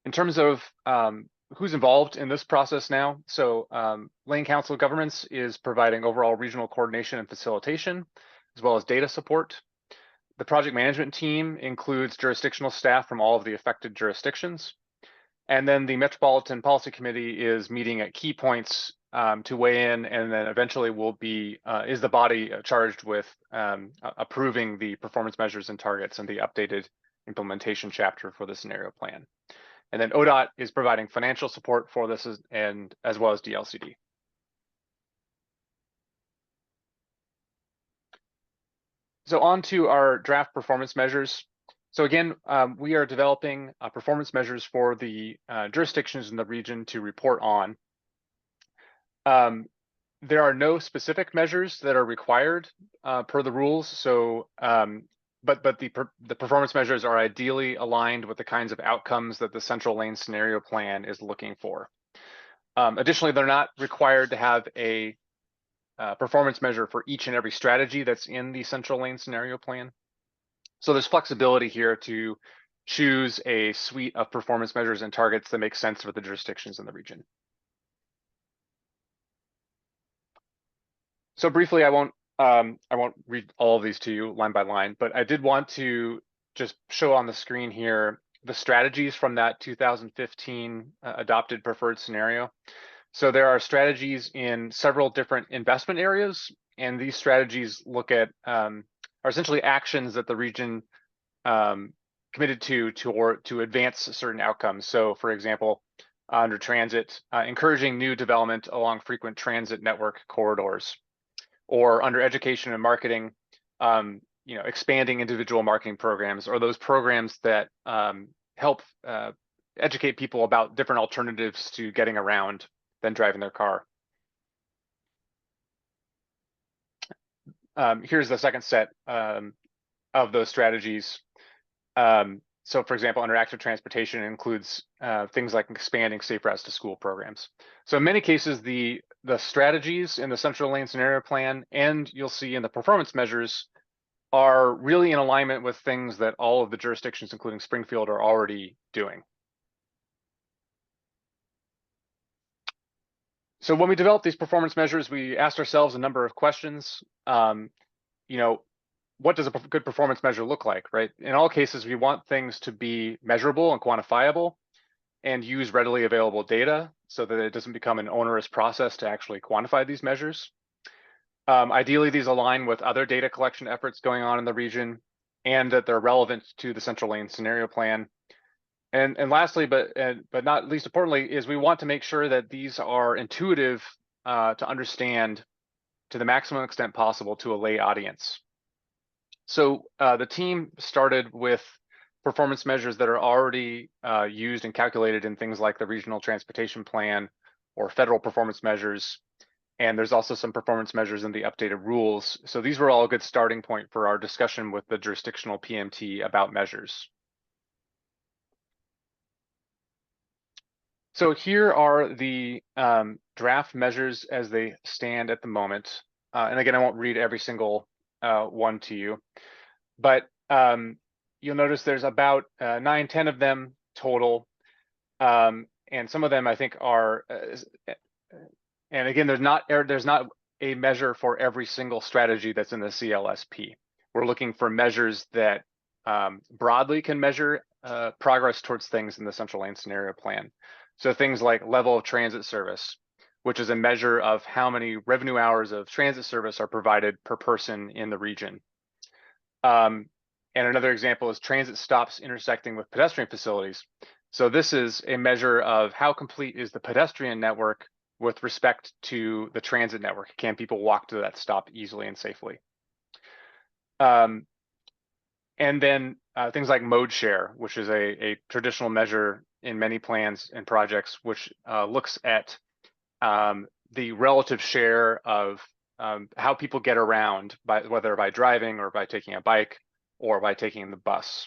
In terms of who's involved in this process now, so Lane Council of Governments is providing overall regional coordination and facilitation, as well as data support. The project management team includes jurisdictional staff from all of the affected jurisdictions. And then the Metropolitan Policy Committee is meeting at key points to weigh in, and then eventually is the body charged with approving the performance measures and targets and the updated implementation chapter for the scenario plan. And then ODOT is providing financial support for this as well as DLCD. So on to our draft performance measures. So again, we are developing performance measures for the jurisdictions in the region to report on. There are no specific measures that are required per the rules. So, but the performance measures are ideally aligned with the kinds of outcomes that the Central Lane Scenario Plan is looking for. Additionally, they're not required to have a performance measure for each and every strategy that's in the Central Lane Scenario Plan. So there's flexibility here to choose a suite of performance measures and targets that make sense for the jurisdictions in the region. So briefly, I won't read all of these to you line by line, but I did want to just show on the screen here the strategies from that 2015 adopted preferred scenario. So there are strategies in several different investment areas, and these strategies look at are essentially actions that the region committed to advance certain outcomes. So for example, under transit, encouraging new development along frequent transit network corridors, or under education and marketing, expanding individual marketing programs, or those programs that help educate people about different alternatives to getting around than driving their car. Here's the second set of those strategies. So for example, under active transportation, it includes things like expanding safe routes to school programs. So in many cases, the strategies in the Central Lane Scenario Plan, and you'll see in the performance measures, are really in alignment with things that all of the jurisdictions, including Springfield, are already doing. So when we developed these performance measures, we asked ourselves a number of questions. What does a good performance measure look like, right? In all cases, we want things to be measurable and quantifiable and use readily available data so that it doesn't become an onerous process to actually quantify these measures. Ideally, these align with other data collection efforts going on in the region and that they're relevant to the Central Lane Scenario Plan. And lastly, but not least importantly, is we want to make sure that these are intuitive to understand to the maximum extent possible to a lay audience. So the team started with performance measures that are already used and calculated in things like the Regional Transportation Plan or federal performance measures. And there's also some performance measures in the updated rules. So these were all a good starting point for our discussion with the jurisdictional PMT about measures. So here are the draft measures as they stand at the moment. And again, I won't read every single one to you, but you'll notice there's about 9-10 of them total. And some of them I think are, and again, there's not a measure for every single strategy that's in the CLSP. We're looking for measures that broadly can measure progress towards things in the Central Lane Scenario Plan. So things like level of transit service, which is a measure of how many revenue hours of transit service are provided per person in the region. And another example is transit stops intersecting with pedestrian facilities. So this is a measure of how complete is the pedestrian network with respect to the transit network. Can people walk to that stop easily and safely? And then things like mode share, which is a traditional measure in many plans and projects, which looks at the relative share of how people get around, whether by driving or by taking a bike or by taking the bus.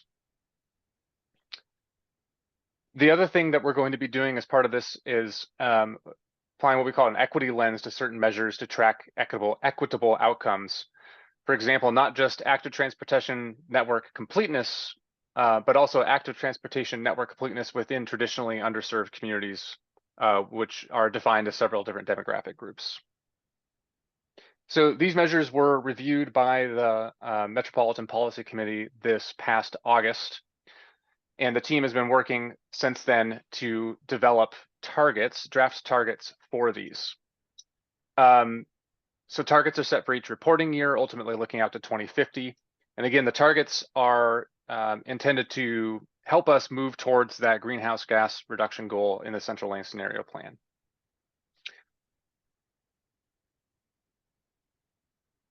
The other thing that we're going to be doing as part of this is applying what we call an equity lens to certain measures to track equitable outcomes. For example, not just active transportation network completeness, but also active transportation network completeness within traditionally underserved communities, which are defined as several different demographic groups. So these measures were reviewed by the Metropolitan Policy Committee this past August, and the team has been working since then to develop draft targets for these. So targets are set for each reporting year, ultimately looking out to 2050. And again, the targets are intended to help us move towards that greenhouse gas reduction goal in the Central Lane Scenario Plan.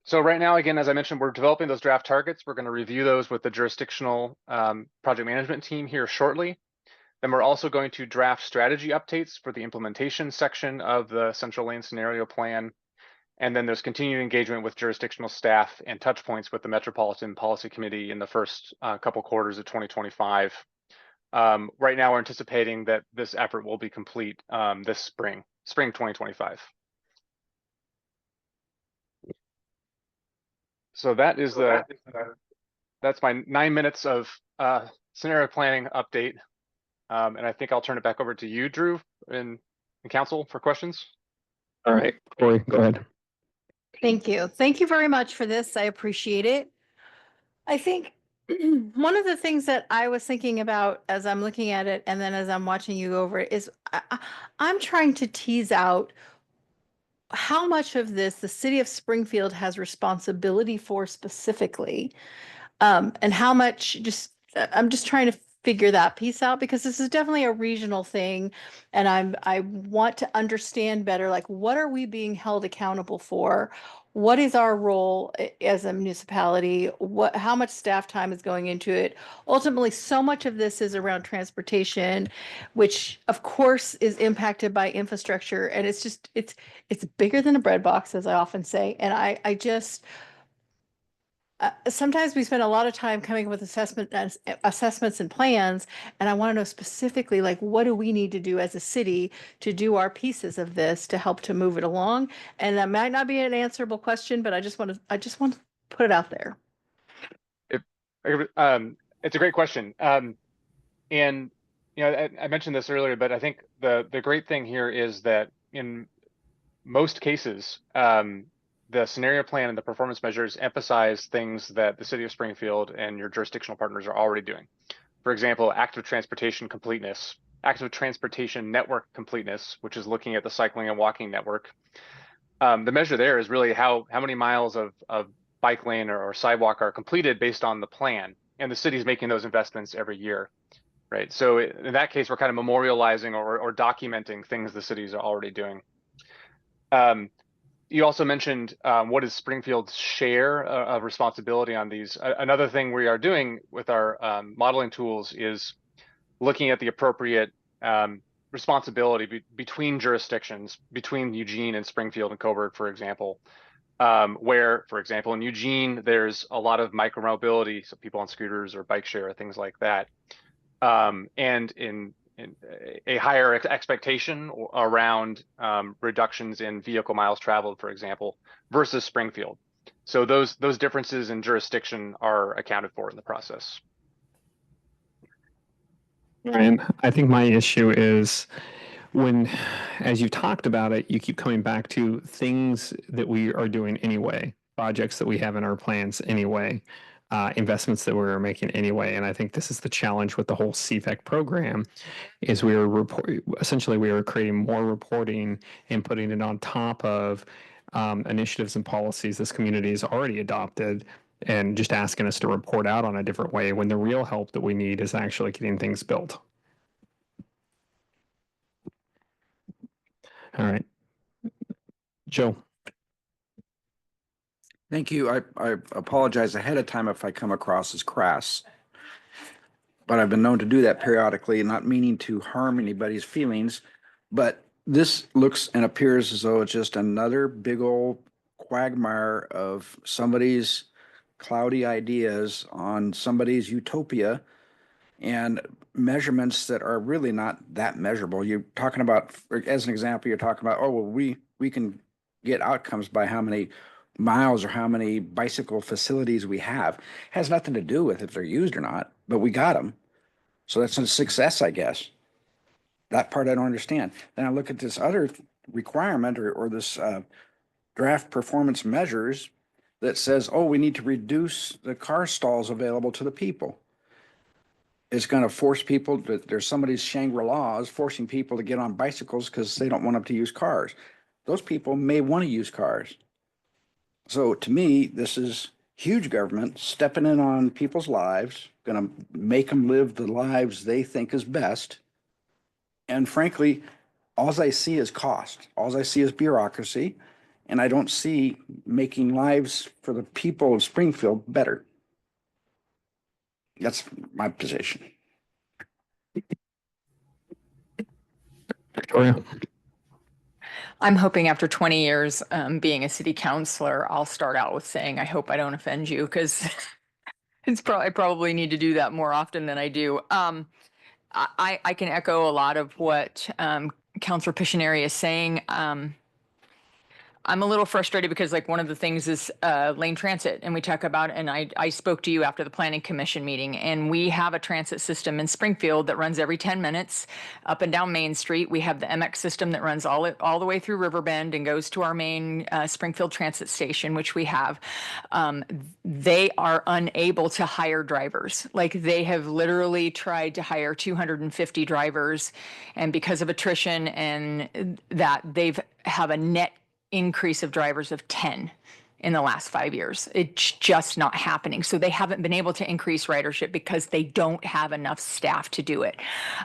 So right now, again, as I mentioned, we're developing those draft targets. We're going to review those with the jurisdictional project management team here shortly. Then we're also going to draft strategy updates for the implementation section of the Central Lane Scenario Plan. And then there's continued engagement with jurisdictional staff and touch points with the Metropolitan Policy Committee in the first couple quarters of 2025. Right now, we're anticipating that this effort will be complete this spring 2025. So that is that's my 9 minutes of scenario planning update. And I think I'll turn it back over to you, Drew, and council for questions. All right, Corey, go ahead. Thank you. Thank you very much for this. I appreciate it. I think one of the things that I was thinking about as I'm looking at it and then as I'm watching you over it is I'm trying to tease out how much of this the city of Springfield has responsibility for specifically, and how much I'm just trying to figure that piece out, because this is definitely a regional thing. And I want to understand better, like, what are we being held accountable for? What is our role as a municipality? How much staff time is going into it? Ultimately, so much of this is around transportation, which of course is impacted by infrastructure. And it's just, it's bigger than a bread box, as I often say. And I just, sometimes we spend a lot of time coming up with assessments and plans, and I want to know specifically, like, what do we need to do as a city to do our pieces of this to help to move it along? And that might not be an answerable question, but I just want to put it out there. It's a great question. And you know, I mentioned this earlier, but I think the great thing here is that in most cases, the scenario plan and the performance measures emphasize things that the city of Springfield and your jurisdictional partners are already doing. For example, active transportation completeness, active transportation network completeness, which is looking at the cycling and walking network. The measure there is really how many miles of bike lane or sidewalk are completed based on the plan, and the city is making those investments every year, right? So in that case, we're kind of memorializing or documenting things the cities are already doing. You also mentioned what is Springfield's share of responsibility on these. Another thing we are doing with our modeling tools is looking at the appropriate responsibility between jurisdictions, between Eugene and Springfield and Coburg, for example, where, for example, in Eugene, there's a lot of micromobility, so people on scooters or bike share, things like that. And in a higher expectation around reductions in vehicle miles traveled, for example, versus Springfield. So those differences in jurisdiction are accounted for in the process. Ryan, I think my issue is when, as you talked about it, you keep coming back to things that we are doing anyway, projects that we have in our plans anyway, investments that we're making anyway. And I think this is the challenge with the whole CVEC program is we are essentially we are creating more reporting and putting it on top of initiatives and policies this community has already adopted and just asking us to report out on a different way when the real help that we need is actually getting things built. All right. Joe. Thank you. I apologize ahead of time if I come across as crass. But I've been known to do that periodically, not meaning to harm anybody's feelings. But this looks and appears as though it's just another big old quagmire of somebody's cloudy ideas on somebody's utopia and measurements that are really not that measurable. You're talking about, as an example, you're talking about, oh, well, we can get outcomes by how many miles or how many bicycle facilities we have. It has nothing to do with if they're used or not, but we got them. So that's a success, I guess. That part I don't understand. Then I look at this other requirement or this draft performance measures that says, oh, we need to reduce the car stalls available to the people. It's going to force people there's somebody's Shangri-La's forcing people to get on bicycles because they don't want them to use cars. Those people may want to use cars. So to me, this is huge government stepping in on people's lives, going to make them live the lives they think is best. And frankly, all I see is cost. All I see is bureaucracy. And I don't see making lives for the people of Springfield better. That's my position. Victoria. I'm hoping after 20 years being a city councilor, I'll start out with saying, I hope I don't offend you, because I probably need to do that more often than I do. I can echo a lot of what Councilor Piscineri is saying. I'm a little frustrated because like one of the things is lane transit, and we talk about, and I spoke to you after the planning commission meeting, and we have a transit system in Springfield that runs every 10 minutes up and down Main Street. We have the MX system that runs all the way through Riverbend and goes to our main Springfield transit station, which we have. They are unable to hire drivers. Like they have literally tried to hire 250 drivers, and because of attrition and that, they've have a net increase of drivers of 10 in the last 5 years. It's just not happening. So they haven't been able to increase ridership because they don't have enough staff to do it.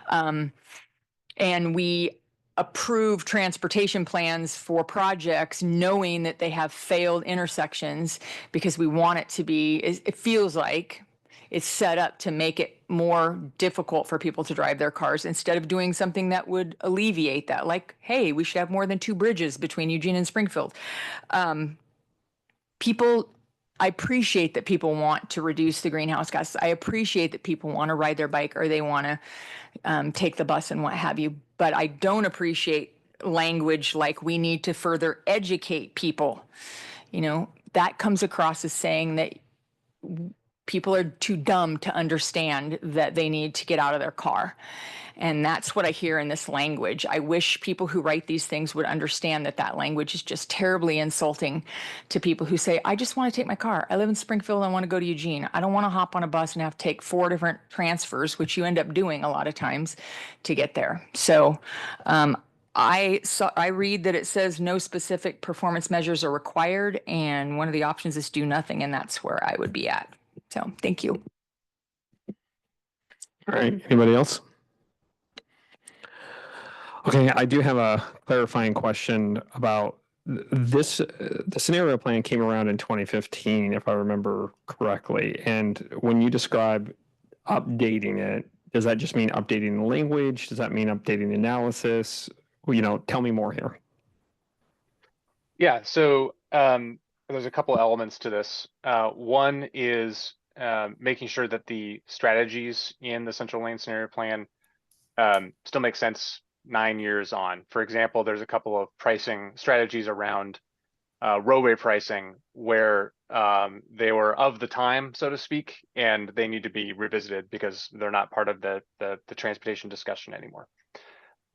And we approve transportation plans for projects knowing that they have failed intersections because we want it to be, it feels like it's set up to make it more difficult for people to drive their cars instead of doing something that would alleviate that. Like, hey, we should have more than 2 bridges between Eugene and Springfield. I appreciate that people want to reduce the greenhouse gases. I appreciate that people want to ride their bike or they want to take the bus and what have you. But I don't appreciate language like we need to further educate people. You know, that comes across as saying that people are too dumb to understand that they need to get out of their car. And that's what I hear in this language. I wish people who write these things would understand that that language is just terribly insulting to people who say, I just want to take my car. I live in Springfield. I want to go to Eugene. I don't want to hop on a bus and have to take 4 different transfers, which you end up doing a lot of times to get there. So I read that it says no specific performance measures are required. And one of the options is do nothing. And that's where I would be at. So thank you. All right. Anybody else? Okay, I do have a clarifying question about this. The scenario plan came around in 2015, if I remember correctly. And when you describe updating it, does that just mean updating the language? Does that mean updating the analysis? Well, you know, tell me more here. Yeah, so there's a couple elements to this. One is making sure that the strategies in the central lane scenario plan still makes sense 9 years on. For example, there's a couple of pricing strategies around roadway pricing where they were of the time, so to speak, and they need to be revisited because they're not part of the transportation discussion anymore.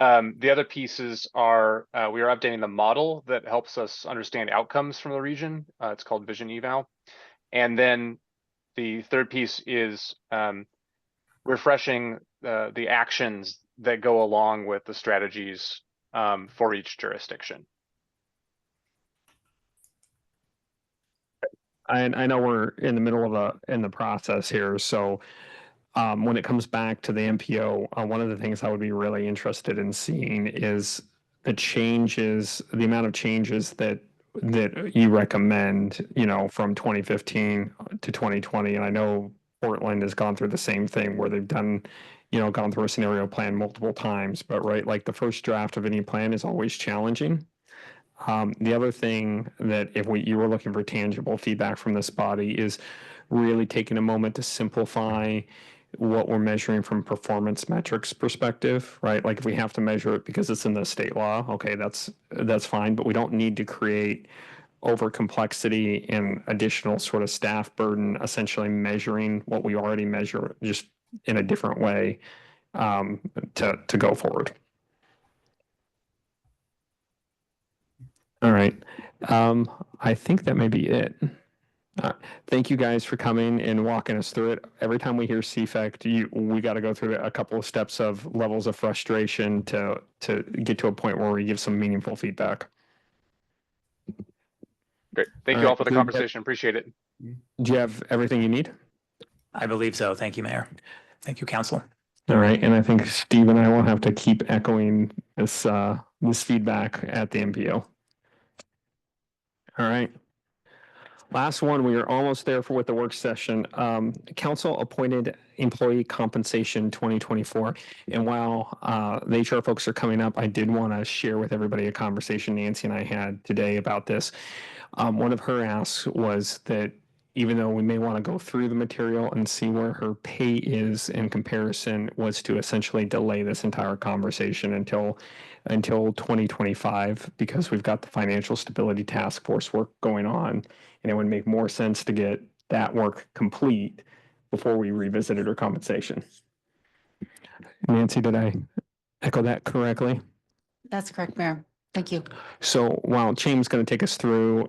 The other pieces are we are updating the model that helps us understand outcomes from the region. It's called Vision Eval. And then the third piece is refreshing the actions that go along with the strategies for each jurisdiction. I know we're in the middle of the process here, so when it comes back to the MPO, one of the things I would be really interested in seeing is the changes, the amount of changes that you recommend, you know, from 2015 to 2020. And I know Portland has gone through the same thing where they've done, you know, gone through a scenario plan multiple times, but right, like the first draft of any plan is always challenging. The other thing that if you were looking for tangible feedback from this body is really taking a moment to simplify what we're measuring from performance metrics perspective, right? Like if we have to measure it because it's in the state law, okay, that's fine, but we don't need to create over complexity and additional sort of staff burden, essentially measuring what we already measure just in a different way to go forward. All right. I think that may be it. Thank you guys for coming and walking us through it. Every time we hear CFECT, we got to go through a couple of steps of levels of frustration to get to a point where we give some meaningful feedback. Great. Thank you all for the conversation. Appreciate it. Do you have everything you need? I believe so. Thank you, Mayor. Thank you, Council. All right. And I think Steve and I will have to keep echoing this feedback at the MPO. All right. Last one, we are almost there with the work session. Council appointed employee compensation 2024. And while the HR folks are coming up, I did want to share with everybody a conversation Nancy and I had today about this. One of her asks was that even though we may want to go through the material and see where her pay is in comparison, was to essentially delay this entire conversation until 2025, because we've got the financial stability task force work going on, and it would make more sense to get that work complete before we revisited her compensation. Nancy, did I echo that correctly? That's correct, Mayor. Thank you. So while James is going to take us through,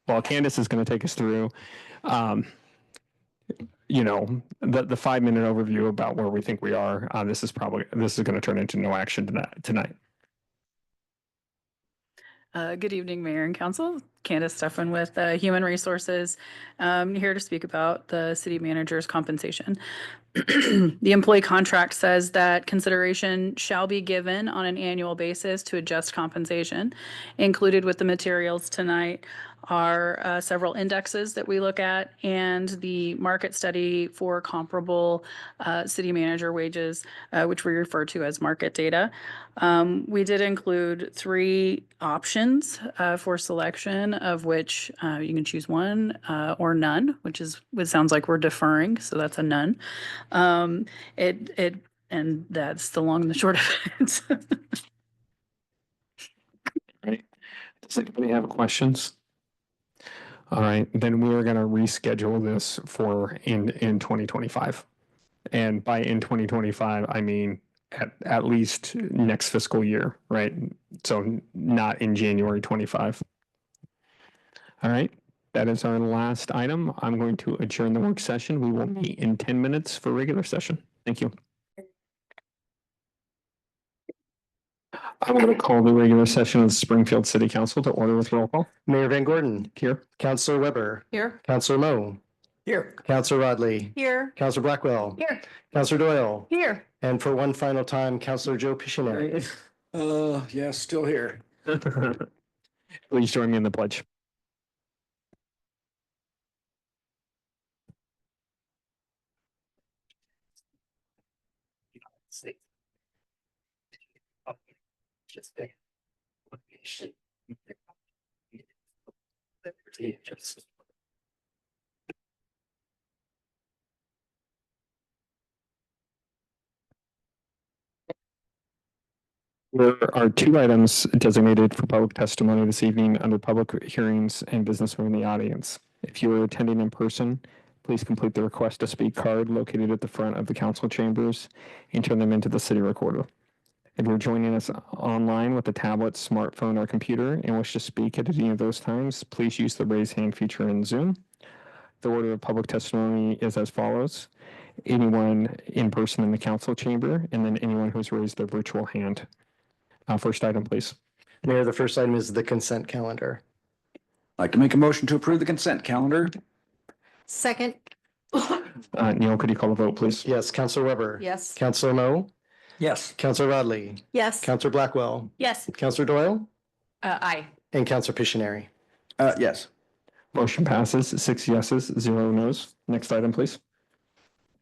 while Candace is going to take us through, you know, the 5-minute overview about where we think we are, this is going to turn into no action tonight. Good evening, Mayor and Council. Candace Stefan with Human Resources, here to speak about the city manager's compensation. The employee contract says that consideration shall be given on an annual basis to adjust compensation. Included with the materials tonight are several indexes that we look at and the market study for comparable city manager wages, which we refer to as market data. We did include 3 options for selection, of which you can choose one or none, which sounds like we're deferring, so that's a none. And that's the long and the short of it. Right. Does anybody have questions? All right, then we are going to reschedule this for in 2025. And by in 2025, I mean at least next fiscal year, right? So not in January 25. All right, that is our last item. I'm going to adjourn the work session. We will meet in 10 minutes for regular session. Thank you. I'm going to call the regular session of the Springfield City Council to order with roll call. Mayor Van Gordon. Here. Councilor Weber. Here. Councilor Moe. Here. Councilor Rodley. Here. Councilor Blackwell. Here. Councilor Doyle. Here. And for one final time, Councilor Joe Piscineri. Yeah, still here. Please join me in the pledge. Just There are two items designated for public testimony this evening under public hearings and business from the audience. If you are attending in person, please complete the request to speak card located at the front of the council chambers and turn them into the city recorder. If you're joining us online with a tablet, smartphone, or computer and wish to speak at any of those times, please use the raise hand feature in Zoom. The order of public testimony is as follows: anyone in person in the council chamber, and then anyone who's raised their virtual hand. First item, please. Mayor, the first item is the consent calendar. I'd like to make a motion to approve the consent calendar. Second. Neil, could you call the vote, please? Yes, Counselor Weber. Yes. Counselor Mo, Yes. Counselor Rodley, Yes. Counselor Blackwell, Yes. Counselor Doyle, Aye. and Counselor Pictionary. Yes. Motion passes, 6 yeses, 0 nos. Next item, please.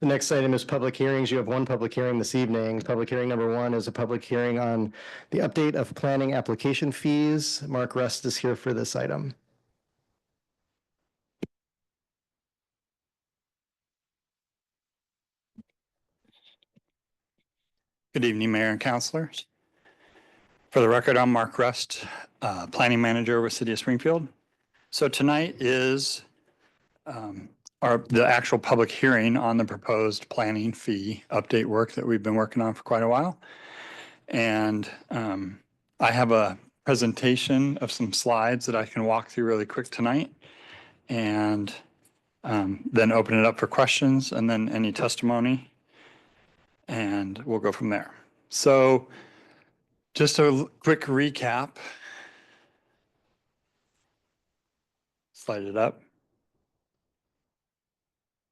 The next item is public hearings. You have one public hearing this evening. Public hearing number one is a public hearing on the update of planning application fees. Mark Rust is here for this item. Good evening, Mayor and Councilors. For the record, I'm Mark Rust, Planning Manager with City of Springfield. So tonight is the actual public hearing on the proposed planning fee update work that we've been working on for quite a while. And I have a presentation of some slides that I can walk through really quick tonight, and then open it up for questions and then any testimony, and we'll go from there. So just a quick recap. Slide it up.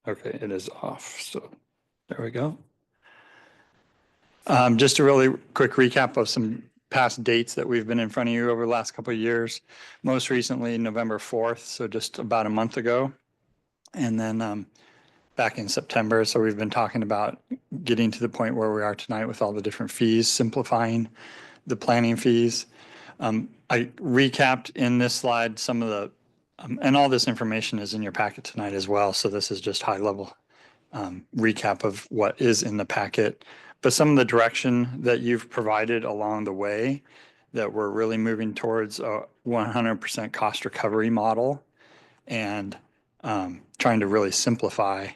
Okay, it is off. So there we go. Just a really quick recap of some past dates that we've been in front of you over the last couple of years. Most recently, November 4th, so just about a month ago. And then back in September. So we've been talking about getting to the point where we are tonight with all the different fees, simplifying the planning fees. I recapped in this slide some of the and all this information is in your packet tonight as well. So this is just high level recap of what is in the packet. But some of the direction that you've provided along the way, that we're really moving towards a 100% cost recovery model and trying to really simplify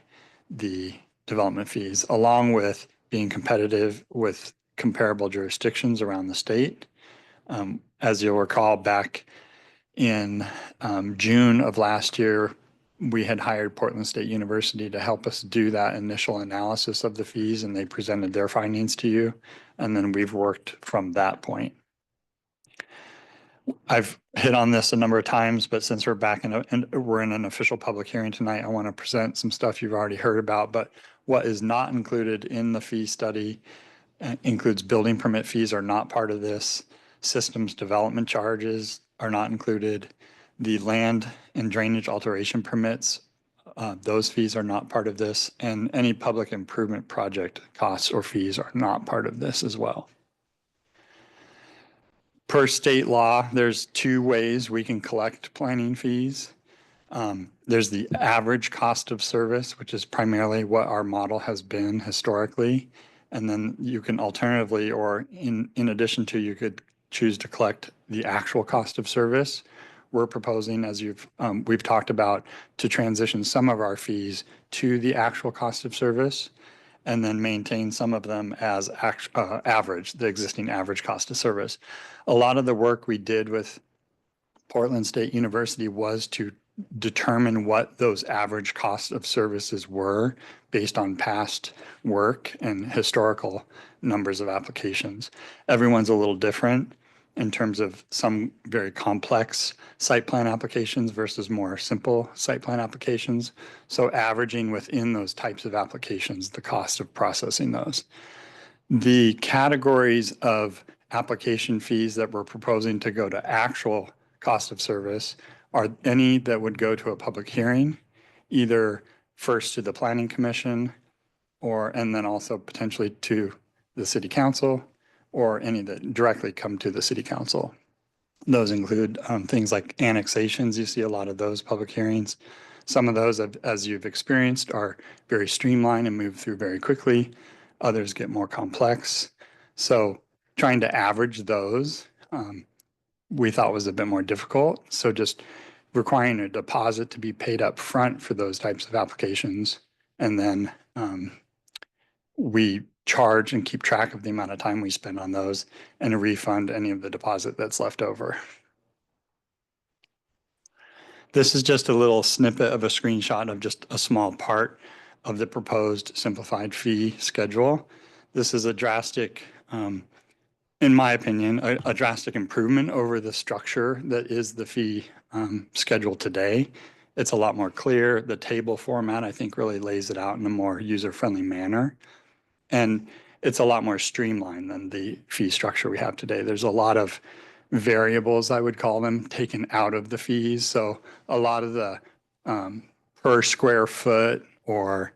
the development fees, along with being competitive with comparable jurisdictions around the state. As you'll recall, back in June of last year, we had hired Portland State University to help us do that initial analysis of the fees, and they presented their findings to you. And then we've worked from that point. I've hit on this a number of times, but since we're back we're in an official public hearing tonight, I want to present some stuff you've already heard about. But what is not included in the fee study includes building permit fees are not part of this. Systems development charges are not included. The land and drainage alteration permits, those fees are not part of this. And any public improvement project costs or fees are not part of this as well. Per state law, there's two ways we can collect planning fees. There's the average cost of service, which is primarily what our model has been historically. And then you can alternatively, or in addition to, you could choose to collect the actual cost of service. We're proposing, as we've talked about, to transition some of our fees to the actual cost of service and then maintain some of them as average, the existing average cost of service. A lot of the work we did with Portland State University was to determine what those average costs of services were based on past work and historical numbers of applications. Everyone's a little different in terms of some very complex site plan applications versus more simple site plan applications. So averaging within those types of applications, the cost of processing those. The categories of application fees that we're proposing to go to actual cost of service are any that would go to a public hearing, either first to the Planning Commission and then also potentially to the City Council, or any that directly come to the City Council. Those include things like annexations. You see a lot of those public hearings. Some of those, as you've experienced, are very streamlined and move through very quickly. Others get more complex. So trying to average those, we thought was a bit more difficult. So just requiring a deposit to be paid up front for those types of applications. And then we charge and keep track of the amount of time we spend on those and refund any of the deposit that's left over. This is just a little snippet of a screenshot of just a small part of the proposed simplified fee schedule. This is a drastic, in my opinion, a drastic improvement over the structure that is the fee schedule today. It's a lot more clear. The table format, I think, really lays it out in a more user-friendly manner. And it's a lot more streamlined than the fee structure we have today. There's a lot of variables, I would call them, taken out of the fees. So a lot of the per square foot or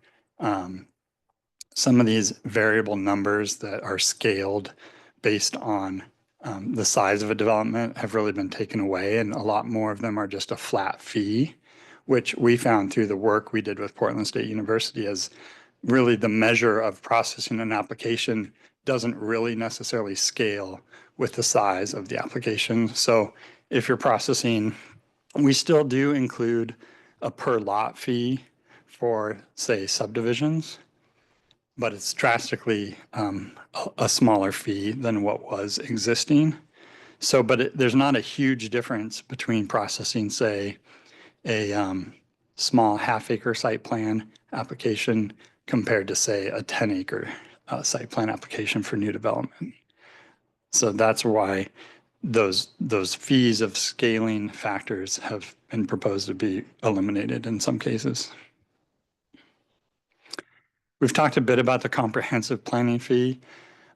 some of these variable numbers that are scaled based on the size of a development have really been taken away, and a lot more of them are just a flat fee, which we found through the work we did with Portland State University as really the measure of processing an application doesn't really necessarily scale with the size of the application. So if you're processing, we still do include a per lot fee for, say, subdivisions, but it's drastically a smaller fee than what was existing. So, but there's not a huge difference between processing, say, a small half-acre site plan application compared to, say, a 10-acre site plan application for new development. So that's why those fees of scaling factors have been proposed to be eliminated in some cases. We've talked a bit about the comprehensive planning fee.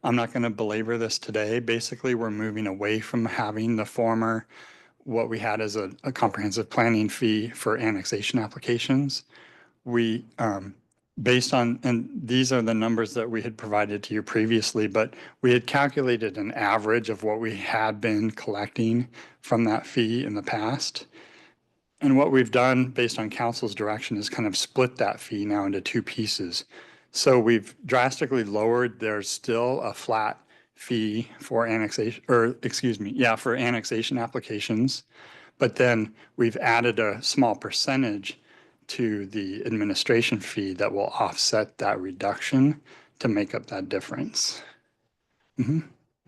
I'm not going to belabor this today. Basically, we're moving away from having the former, what we had as a comprehensive planning fee for annexation applications. We, based on, and these are the numbers that we had provided to you previously, but we had calculated an average of what we had been collecting from that fee in the past. And what we've done based on council's direction is kind of split that fee now into two pieces. So we've drastically lowered, there's still a flat fee for annexation, or excuse me, yeah, for annexation applications. But then we've added a small percentage to the administration fee that will offset that reduction to make up that difference.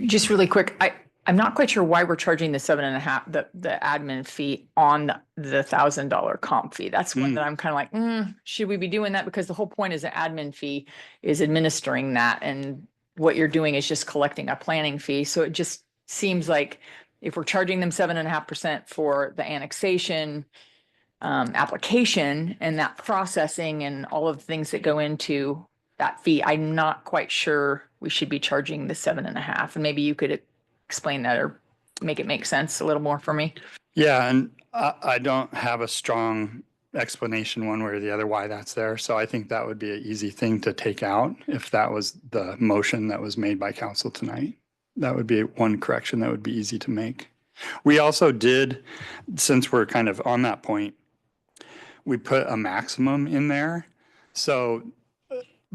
Just really quick, I'm not quite sure why we're charging the 7.5, the admin fee on the $1,000 comp fee. That's one that I'm kind of like, should we be doing that? Because the whole point is an admin fee is administering that, and what you're doing is just collecting a planning fee. So it just seems like if we're charging them 7.5% for the annexation application and that processing and all of the things that go into that fee, I'm not quite sure we should be charging the 7.5. And maybe you could explain that or make it make sense a little more for me. Yeah, and I don't have a strong explanation one way or the other why that's there. So I think that would be an easy thing to take out if that was the motion that was made by council tonight. That would be one correction that would be easy to make. We also did, since we're kind of on that point, we put a maximum in there. So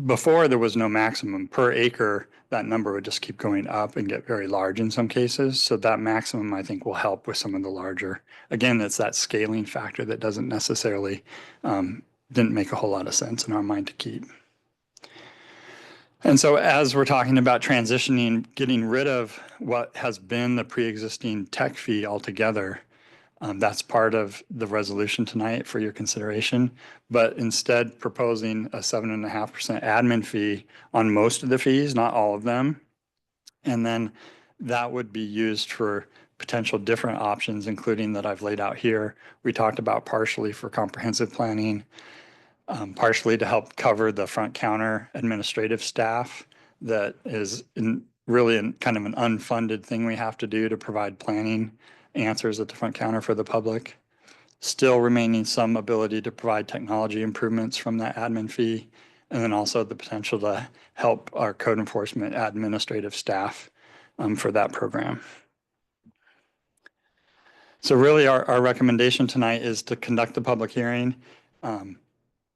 before there was no maximum per acre, that number would just keep going up and get very large in some cases. So that maximum, I think, will help with some of the larger. Again, it's that scaling factor that doesn't necessarily, didn't make a whole lot of sense in our mind to keep. And so as we're talking about transitioning, getting rid of what has been the pre-existing tech fee altogether, that's part of the resolution tonight for your consideration, but instead proposing a 7.5% admin fee on most of the fees, not all of them. And then that would be used for potential different options, including that I've laid out here. We talked about partially for comprehensive planning, partially to help cover the front counter administrative staff that is really kind of an unfunded thing we have to do to provide planning answers at the front counter for the public. Still remaining some ability to provide technology improvements from that admin fee, and then also the potential to help our code enforcement administrative staff for that program. So really our recommendation tonight is to conduct the public hearing,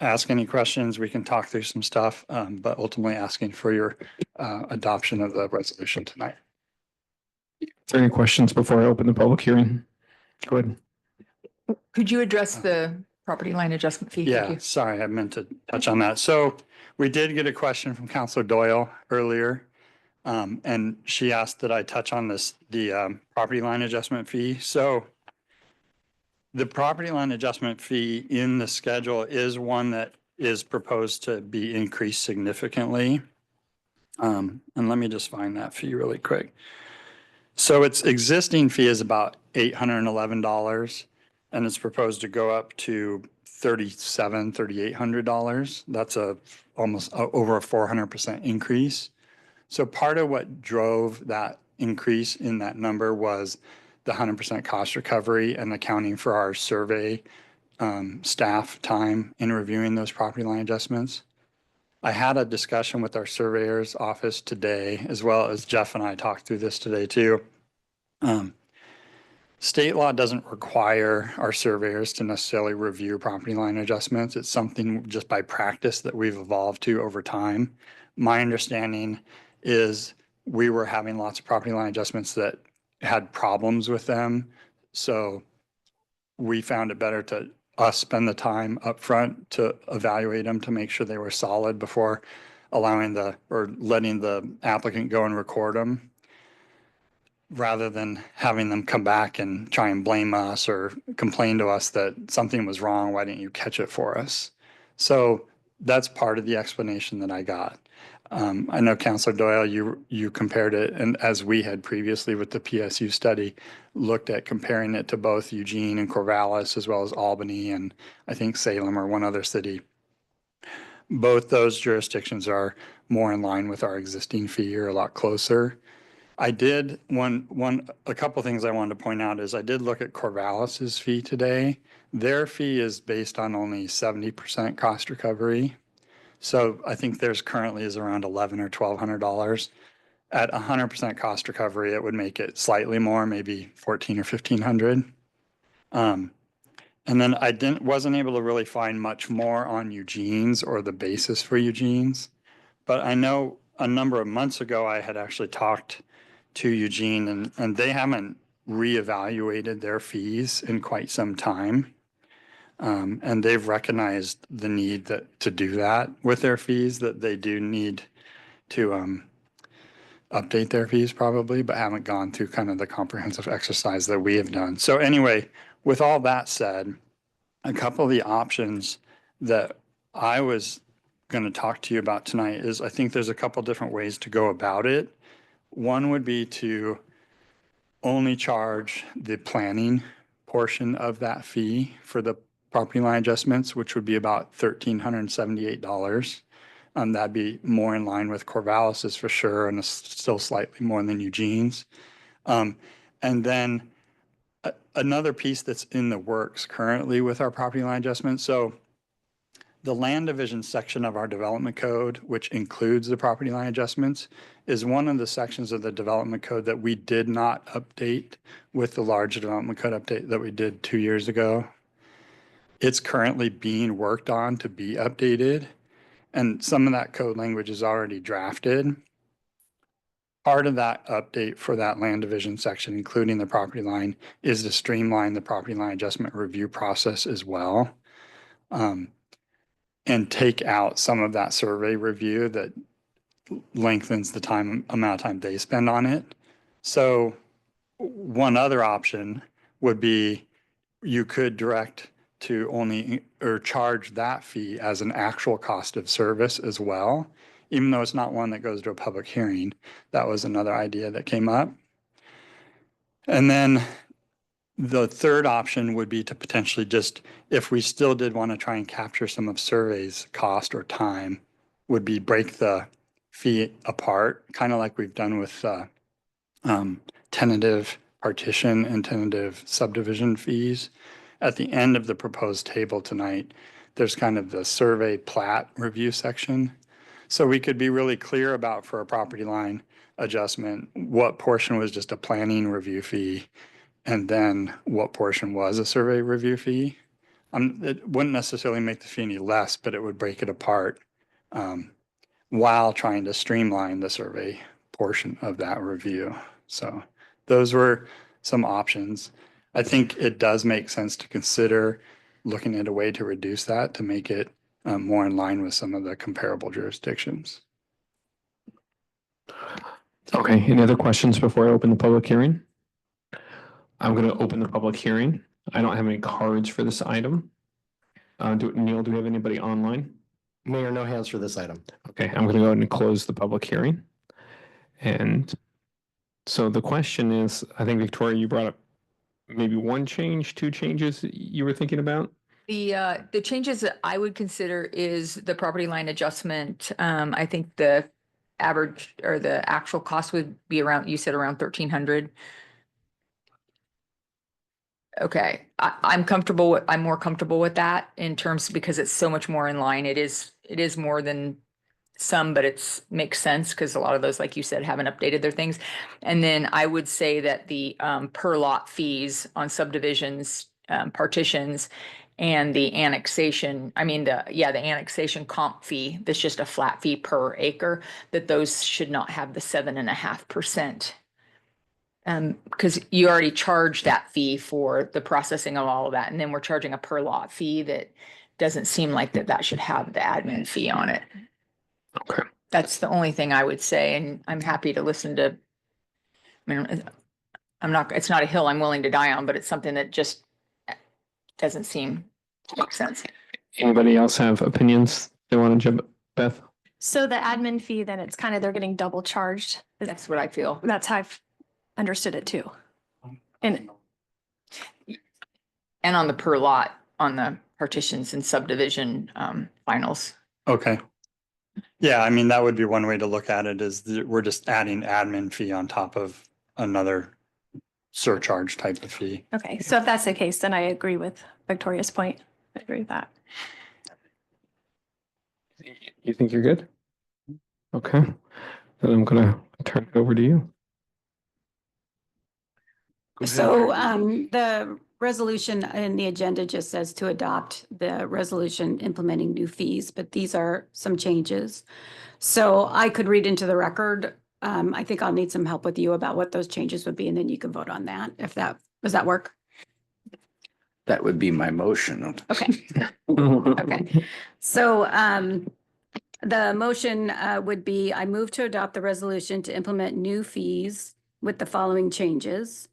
ask any questions, we can talk through some stuff, but ultimately asking for your adoption of the resolution tonight. Is there any questions before I open the public hearing? Go ahead. Could you address the property line adjustment fee? Thank Yeah, you. sorry, I meant to touch on that. So we did get a question from Counselor Doyle earlier. And she asked that I touch on the property line adjustment fee. So the property line adjustment fee in the schedule is one that is proposed to be increased significantly. And let me just find that fee really quick. So its existing fee is about $811, and it's proposed to go up to $3,800. That's almost over a 400% increase. So part of what drove that increase in that number was the 100% cost recovery and accounting for our survey staff time in reviewing those property line adjustments. I had a discussion with our surveyor's office today, as well as Jeff and I talked through this today too. State law doesn't require our surveyors to necessarily review property line adjustments. It's something just by practice that we've evolved to over time. My understanding is we were having lots of property line adjustments that had problems with them. So we found it better to us spend the time up front to evaluate them to make sure they were solid before allowing letting the applicant go and record them, rather than having them come back and try and blame us or complain to us that something was wrong. Why didn't you catch it for us? So that's part of the explanation that I got. I know Councilor Doyle, you compared it, and as we had previously with the PSU study, looked at comparing it to both Eugene and Corvallis, as well as Albany and I think Salem or one other city. Both those jurisdictions are more in line with our existing fee, or a lot closer. I did a couple things I wanted to point out is I did look at Corvallis's fee today. Their fee is based on only 70% cost recovery. So I think theirs currently is around $1,100 or $1,200. At 100% cost recovery, it would make it slightly more, maybe $1,400 or $1,500. And then I wasn't able to really find much more on Eugene's or the basis for Eugene's. But I know a number of months ago, I had actually talked to Eugene, and they haven't reevaluated their fees in quite some time. And they've recognized the need to do that with their fees, that they do need to update their fees probably, but haven't gone through kind of the comprehensive exercise that we have done. So anyway, with all that said, a couple of the options that I was going to talk to you about tonight is I think there's a couple different ways to go about it. One would be to only charge the planning portion of that fee for the property line adjustments, which would be about $1,378. That'd be more in line with Corvallis's for sure, and it's still slightly more than Eugene's. And then another piece that's in the works currently with our property line adjustments. So the land division section of our development code, which includes the property line adjustments, is one of the sections of the development code that we did not update with the large development code update that we did 2 years ago. It's currently being worked on to be updated, and some of that code language is already drafted. Part of that update for that land division section, including the property line, is to streamline the property line adjustment review process as well, and take out some of that survey review that lengthens the amount of time they spend on it. So one other option would be you could direct to only or charge that fee as an actual cost of service as well, even though it's not one that goes to a public hearing. That was another idea that came up. And then the third option would be to potentially just, if we still did want to try and capture some of surveys cost or time, would be break the fee apart, kind of like we've done with tentative partition and tentative subdivision fees. At the end of the proposed table tonight, there's kind of the survey plat review section. So we could be really clear about, for a property line adjustment, what portion was just a planning review fee, and then what portion was a survey review fee. It wouldn't necessarily make the fee any less, but it would break it apart while trying to streamline the survey portion of that review. So those were some options. I think it does make sense to consider looking at a way to reduce that to make it more in line with some of the comparable jurisdictions. Okay, any other questions before I open the public hearing? I'm going to open the public hearing. I don't have any cards for this item. Neil, do we have anybody online? Mayor, no hands for this item. Okay, I'm going to go ahead and close the public hearing. And so the question is, I think Victoria, you brought up maybe one change, two changes you were thinking about? The changes that I would consider is the property line adjustment. I think the average or the actual cost would be around, you said around 1,300. Okay, I'm comfortable with, I'm more comfortable with that in terms, because it's so much more in line. It is more than some, but it's makes sense because a lot of those, like you said, haven't updated their things. And then I would say that the per lot fees on subdivisions, partitions, and the annexation, the annexation comp fee, that's just a flat fee per acre, that those should not have the 7.5%. Because you already charge that fee for the processing of all of that, and then we're charging a per lot fee that doesn't seem like that should have the admin fee on it. Okay. That's the only thing I would say, and I'm happy to listen to. It's not a hill I'm willing to die on, but it's something that just doesn't seem to make sense. Anybody else have opinions they want to jump, Beth? So the admin fee, then it's kind of, they're getting double charged. That's what I feel. That's how I've understood it too. And on the per lot, on the partitions and subdivision finals. Okay. Yeah, I mean, that would be one way to look at it, is we're just adding admin fee on top of another surcharge type of fee. okay, so if that's the case, then I agree with Victoria's point. I agree with that. You think you're good? Okay, then I'm gonna turn it over to you. So the resolution in the agenda just says to adopt the resolution implementing new fees, but these are some changes. So I could read into the record. I think I'll need some help with you about what those changes would be, and then you can vote on that. Does that work? That would be my motion. Okay. Okay. So the motion would be, I move to adopt the resolution to implement new fees with the following changes.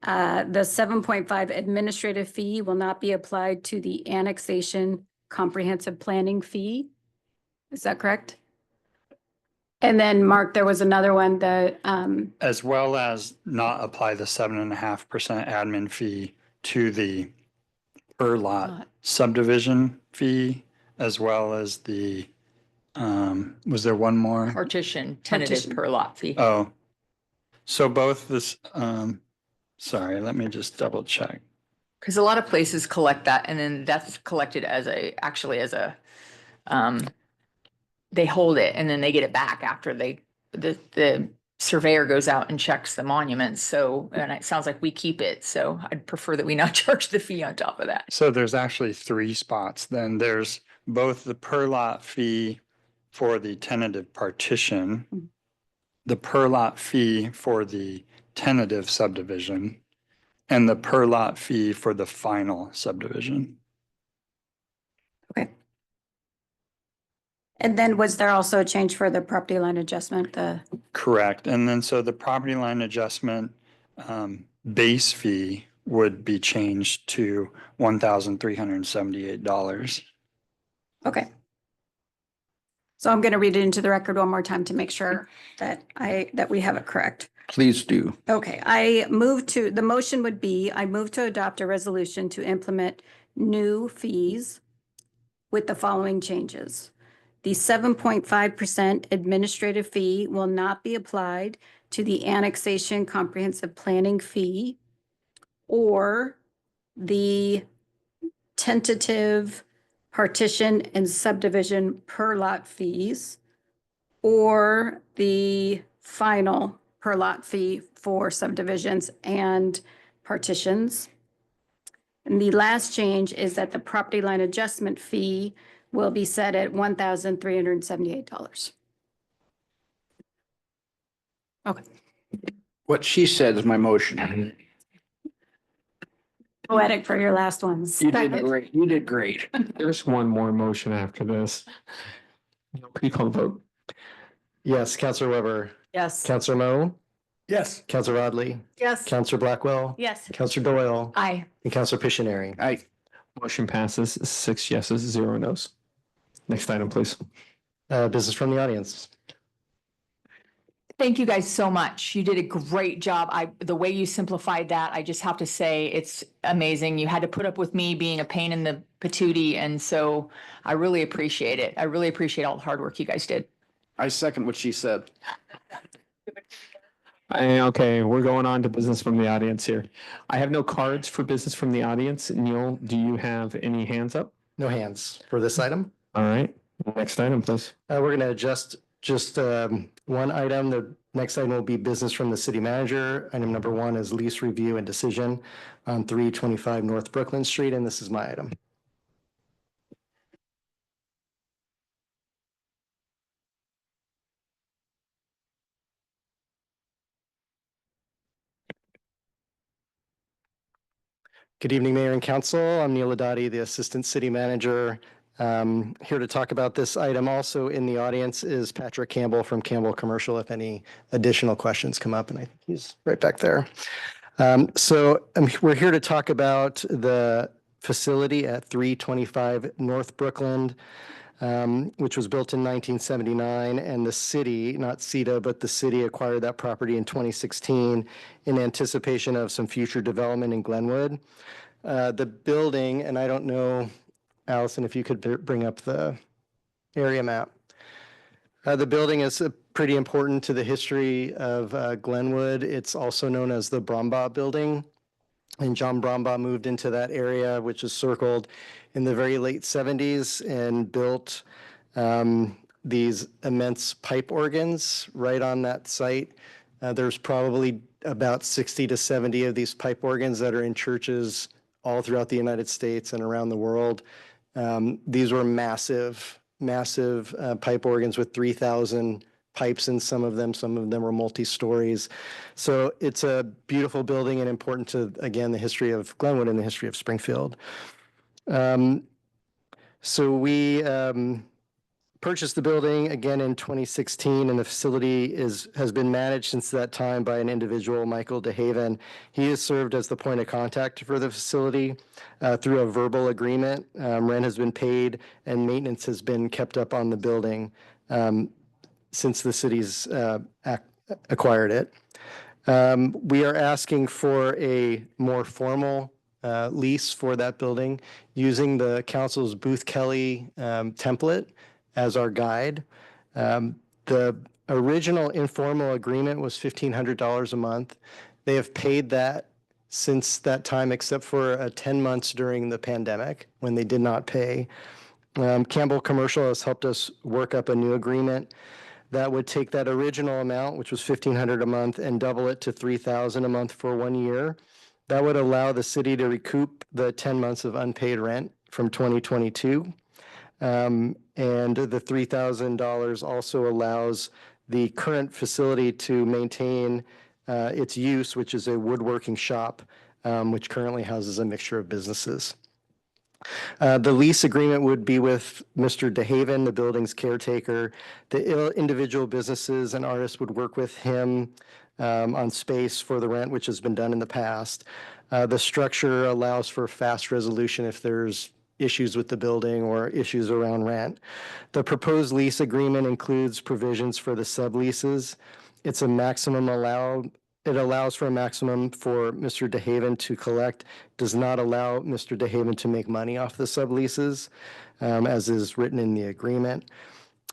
The 7.5 administrative fee will not be applied to the annexation comprehensive planning fee. Is that correct? And then, Mark, there was another one that As well as not apply the 7.5% admin fee to the per lot subdivision fee, as well as the, was there one more? Partition, tentative per lot fee. Oh, so both this, sorry, let me just double check. Because a lot of places collect that, and then that's collected as they hold it and then they get it back after the surveyor goes out and checks the monuments. So, and it sounds like we keep it. So I'd prefer that we not charge the fee on top of that. So there's actually 3 spots. Then there's both the per lot fee for the tentative partition, the per lot fee for the tentative subdivision, and the per lot fee for the final subdivision. okay. And then was there also a change for the property line adjustment? Correct. And then so the property line adjustment base fee would be changed to $1,378. Okay. So I'm going to read it into the record one more time to make sure that we have it correct. Please do. Okay, the motion would be, I move to adopt a resolution to implement new fees with the following changes. The 7.5% administrative fee will not be applied to the annexation comprehensive planning fee or the tentative partition and subdivision per lot fees or the final per lot fee for subdivisions and partitions. And the last change is that the property line adjustment fee will be set at $1,378. Okay. What she said is my motion. Poetic for your last ones. You did great. You did great. There's one more motion after this. Could you call the vote? Yes, Counselor Weber, Yes. Counselor Mo, Yes. Counselor Audley, Yes. Counselor Blackwell, Yes. Counselor Doyle, Aye. and Counselor Pictionary. I, Motion passes 6 yeses, 0 nos. Next item, please. Business from the audience. Thank you guys so much. You did a great job. The way you simplified that, I just have to say, it's amazing. You had to put up with me being a pain in the patootie, and so I really appreciate it. I really appreciate all the hard work you guys did. I second what she said. Okay, we're going on to business from the audience here. I have no cards for business from the audience. Neil, do you have any hands up? No hands for this item. All right, next item, please. We're going to adjust just one item. The next item will be business from the city manager. Item number 1 is lease review and decision on 325 North Brooklyn Street, and this is my item. Good evening, Mayor and Council. I'm Neil Ladati, the Assistant City Manager. Here to talk about this item. Also in the audience is Patrick Campbell from Campbell Commercial, if any additional questions come up, and I think he's right back there. We're here to talk about the facility at 325 North Brooklyn, which was built in 1979, and the city, not CETA, but the city acquired that property in 2016 in anticipation of some future development in Glenwood. The building, and I don't know, Allison, if you could bring up the area map. The building is pretty important to the history of Glenwood. It's also known as the Brumbaugh Building. And John Brumbaugh moved into that area, which is circled, in the very late 70s and built these immense pipe organs right on that site. There's probably about 60 to 70 of these pipe organs that are in churches all throughout the United States and around the world. These were massive pipe organs with 3,000 pipes in some of them. Some of them were multi-stories. So it's a beautiful building and important to, again, the history of Glenwood and the history of Springfield. So we purchased the building again in 2016, and the facility has been managed since that time by an individual, Michael DeHaven. He has served as the point of contact for the facility through a verbal agreement. Rent has been paid and maintenance has been kept up on the building since the city's acquired it. We are asking for a more formal lease for that building using the council's Booth Kelly template as our guide. The original informal agreement was $1,500 a month. They have paid that since that time, except for 10 months during the pandemic when they did not pay. Campbell Commercial has helped us work up a new agreement that would take that original amount, which was $1,500 a month, and double it to $3,000 a month for 1 year. That would allow the city to recoup the 10 months of unpaid rent from 2022. And the $3,000 also allows the current facility to maintain its use, which is a woodworking shop, which currently houses a mixture of businesses. The lease agreement would be with Mr. DeHaven, the building's caretaker. The individual businesses and artists would work with him on space for the rent, which has been done in the past. The structure allows for fast resolution if there's issues with the building or issues around rent. The proposed lease agreement includes provisions for the subleases. It's a maximum allowed. It allows for a maximum for Mr. DeHaven to collect, does not allow Mr. DeHaven to make money off the subleases, as is written in the agreement.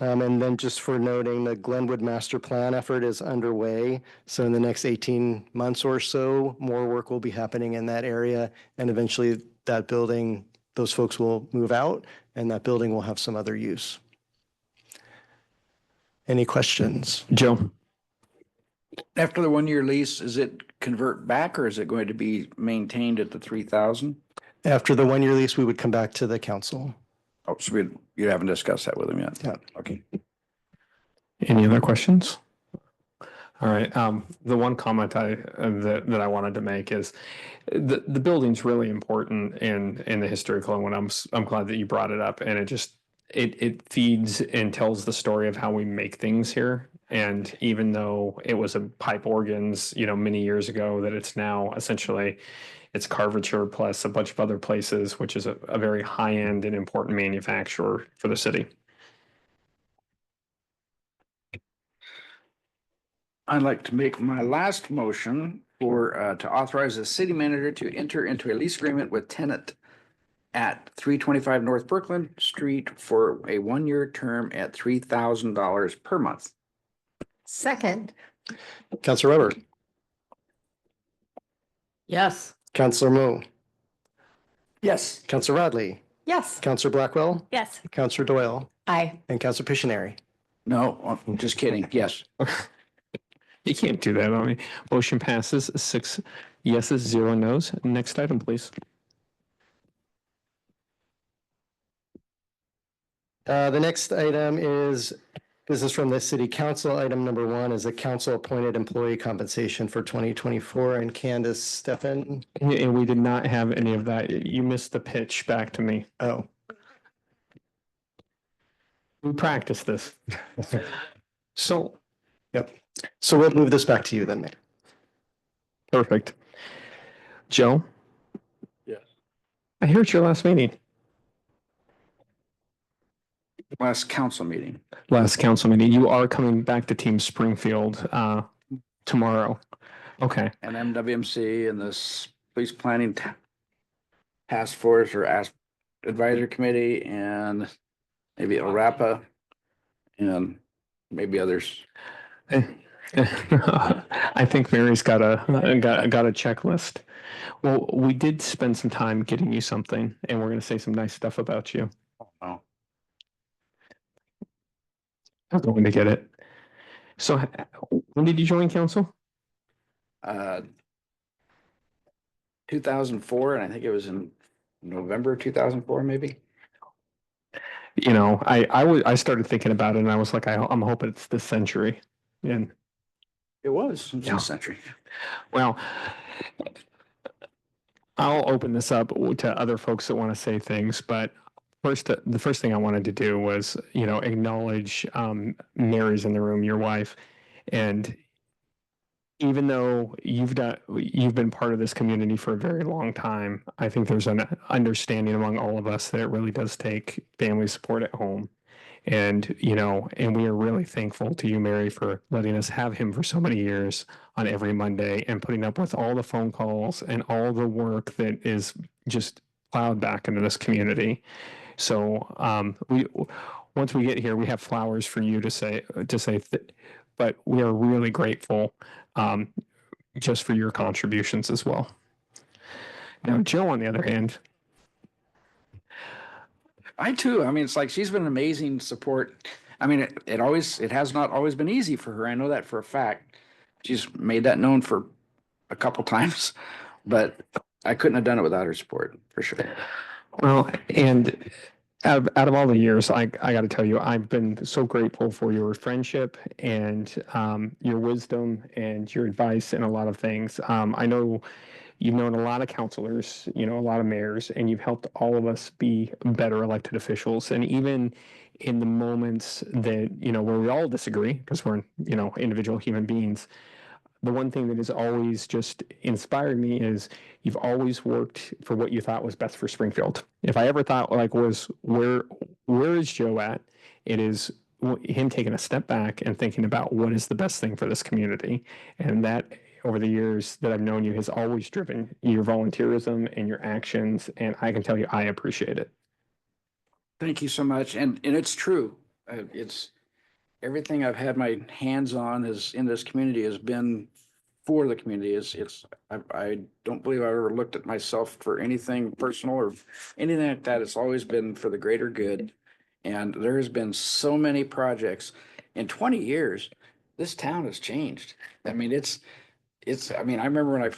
And then just for noting, the Glenwood Master Plan effort is underway. So in the next 18 months or so, more work will be happening in that area. And eventually that building, those folks will move out and that building will have some other use. Any questions? Joe? After the 1 year lease, is it convert back or is it going to be maintained at the 3,000? After the 1 year lease, we would come back to the council. Oh, so you haven't discussed that with him yet? Yeah. Okay. Any other questions? All right. The one comment that I wanted to make is the building's really important in the history of Cologne. I'm glad that you brought it up, and it feeds and tells the story of how we make things here. And even though it was a pipe organs, many years ago, that it's now essentially it's Carvature plus a bunch of other places, which is a very high end and important manufacturer for the city. I'd like to make my last motion for, to authorize the city manager to enter into a lease agreement with tenant at 325 North Brooklyn Street for a 1-year term at $3,000 per month. Second. Counselor Weber, Yes. Counselor Mo, Yes. Counselor Rodley, Yes. Counselor Blackwell, Yes. Counselor Doyle, Aye. and Counselor Pictionary. No, I'm just kidding. Yes. You can't do that on me. Motion passes 6 yeses, 0 nos. Next item, please. The next item is business from the city council. Item number 1 is a council appointed employee compensation for 2024. And Candace Stefan. And we did not have any of that. You missed the pitch back to me. Oh, We practiced this. So, yep. So we'll move this back to you then, Mayor. perfect. Joe, Yes. I hear it's your last meeting. Last council meeting. Last council meeting. You are coming back to Team Springfield tomorrow. Okay. And MWMC and this police planning task force or advisory committee and maybe ORAPA and maybe others. I think Mary's got a checklist. Well, we did spend some time getting you something, and we're going to say some nice stuff about you. Oh, I'm going to get it. So, when did you join council? 2004, and I think it was in November 2004, maybe. I started thinking about it, and I was like, I'm hoping it's this century. And It was Yeah. this century. well, I'll open this up to other folks that want to say things, but the first thing I wanted to do was, acknowledge Mary's in the room, your wife, and even though you've been part of this community for a very long time, I think there's an understanding among all of us that it really does take family support at home. And, and we are really thankful to you, Mary, for letting us have him for so many years on every Monday and putting up with all the phone calls and all the work that is just plowed back into this community. So once we get here, we have flowers for you to say, but we are really grateful just for your contributions as well. Now, Joe, on the other hand, I too. I mean, it's like she's been an amazing support. I mean, it has not always been easy for her. I know that for a fact. She's made that known for a couple times, but I couldn't have done it without her support for sure. well, and out of all the years, I got to tell you, I've been so grateful for your friendship and your wisdom and your advice in a lot of things. I know you've known a lot of counselors, a lot of mayors, and you've helped all of us be better elected officials. And even in the moments that, where we all disagree, because we're, individual human beings, the one thing that has always just inspired me is you've always worked for what you thought was best for Springfield. If I ever thought was where is Joe at? It is him taking a step back and thinking about what is the best thing for this community. And that over the years that I've known you has always driven your volunteerism and your actions. And I can tell you, I appreciate it. Thank you so much. And it's true. It's everything I've had my hands on in this community has been for the community. I don't believe I've ever looked at myself for anything personal or anything like that. It's always been for the greater good. And there has been so many projects in 20 years. This town has changed. I mean, I remember when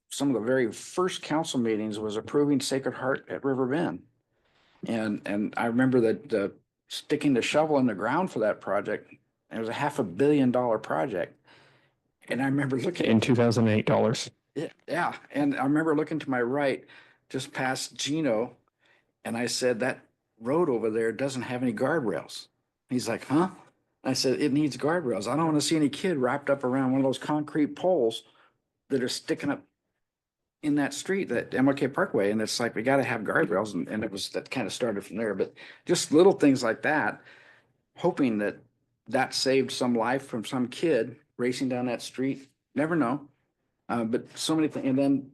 some of the very first council meetings was approving Sacred Heart at River Bend. And I remember that sticking the shovel in the ground for that project, it was a $500 million project. And I remember looking. in 2008 dollars. Yeah, and I remember looking to my right, just past Gino, and I said, that road over there doesn't have any guardrails. He's like, huh? I said, it needs guardrails. I don't want to see any kid wrapped up around one of those concrete poles that are sticking up in that street, that MLK Parkway. And it's like, we got to have guardrails. And it was, that kind of started from there, but just little things like that, hoping that that saved some life from some kid racing down that street. Never know. But so many things. And then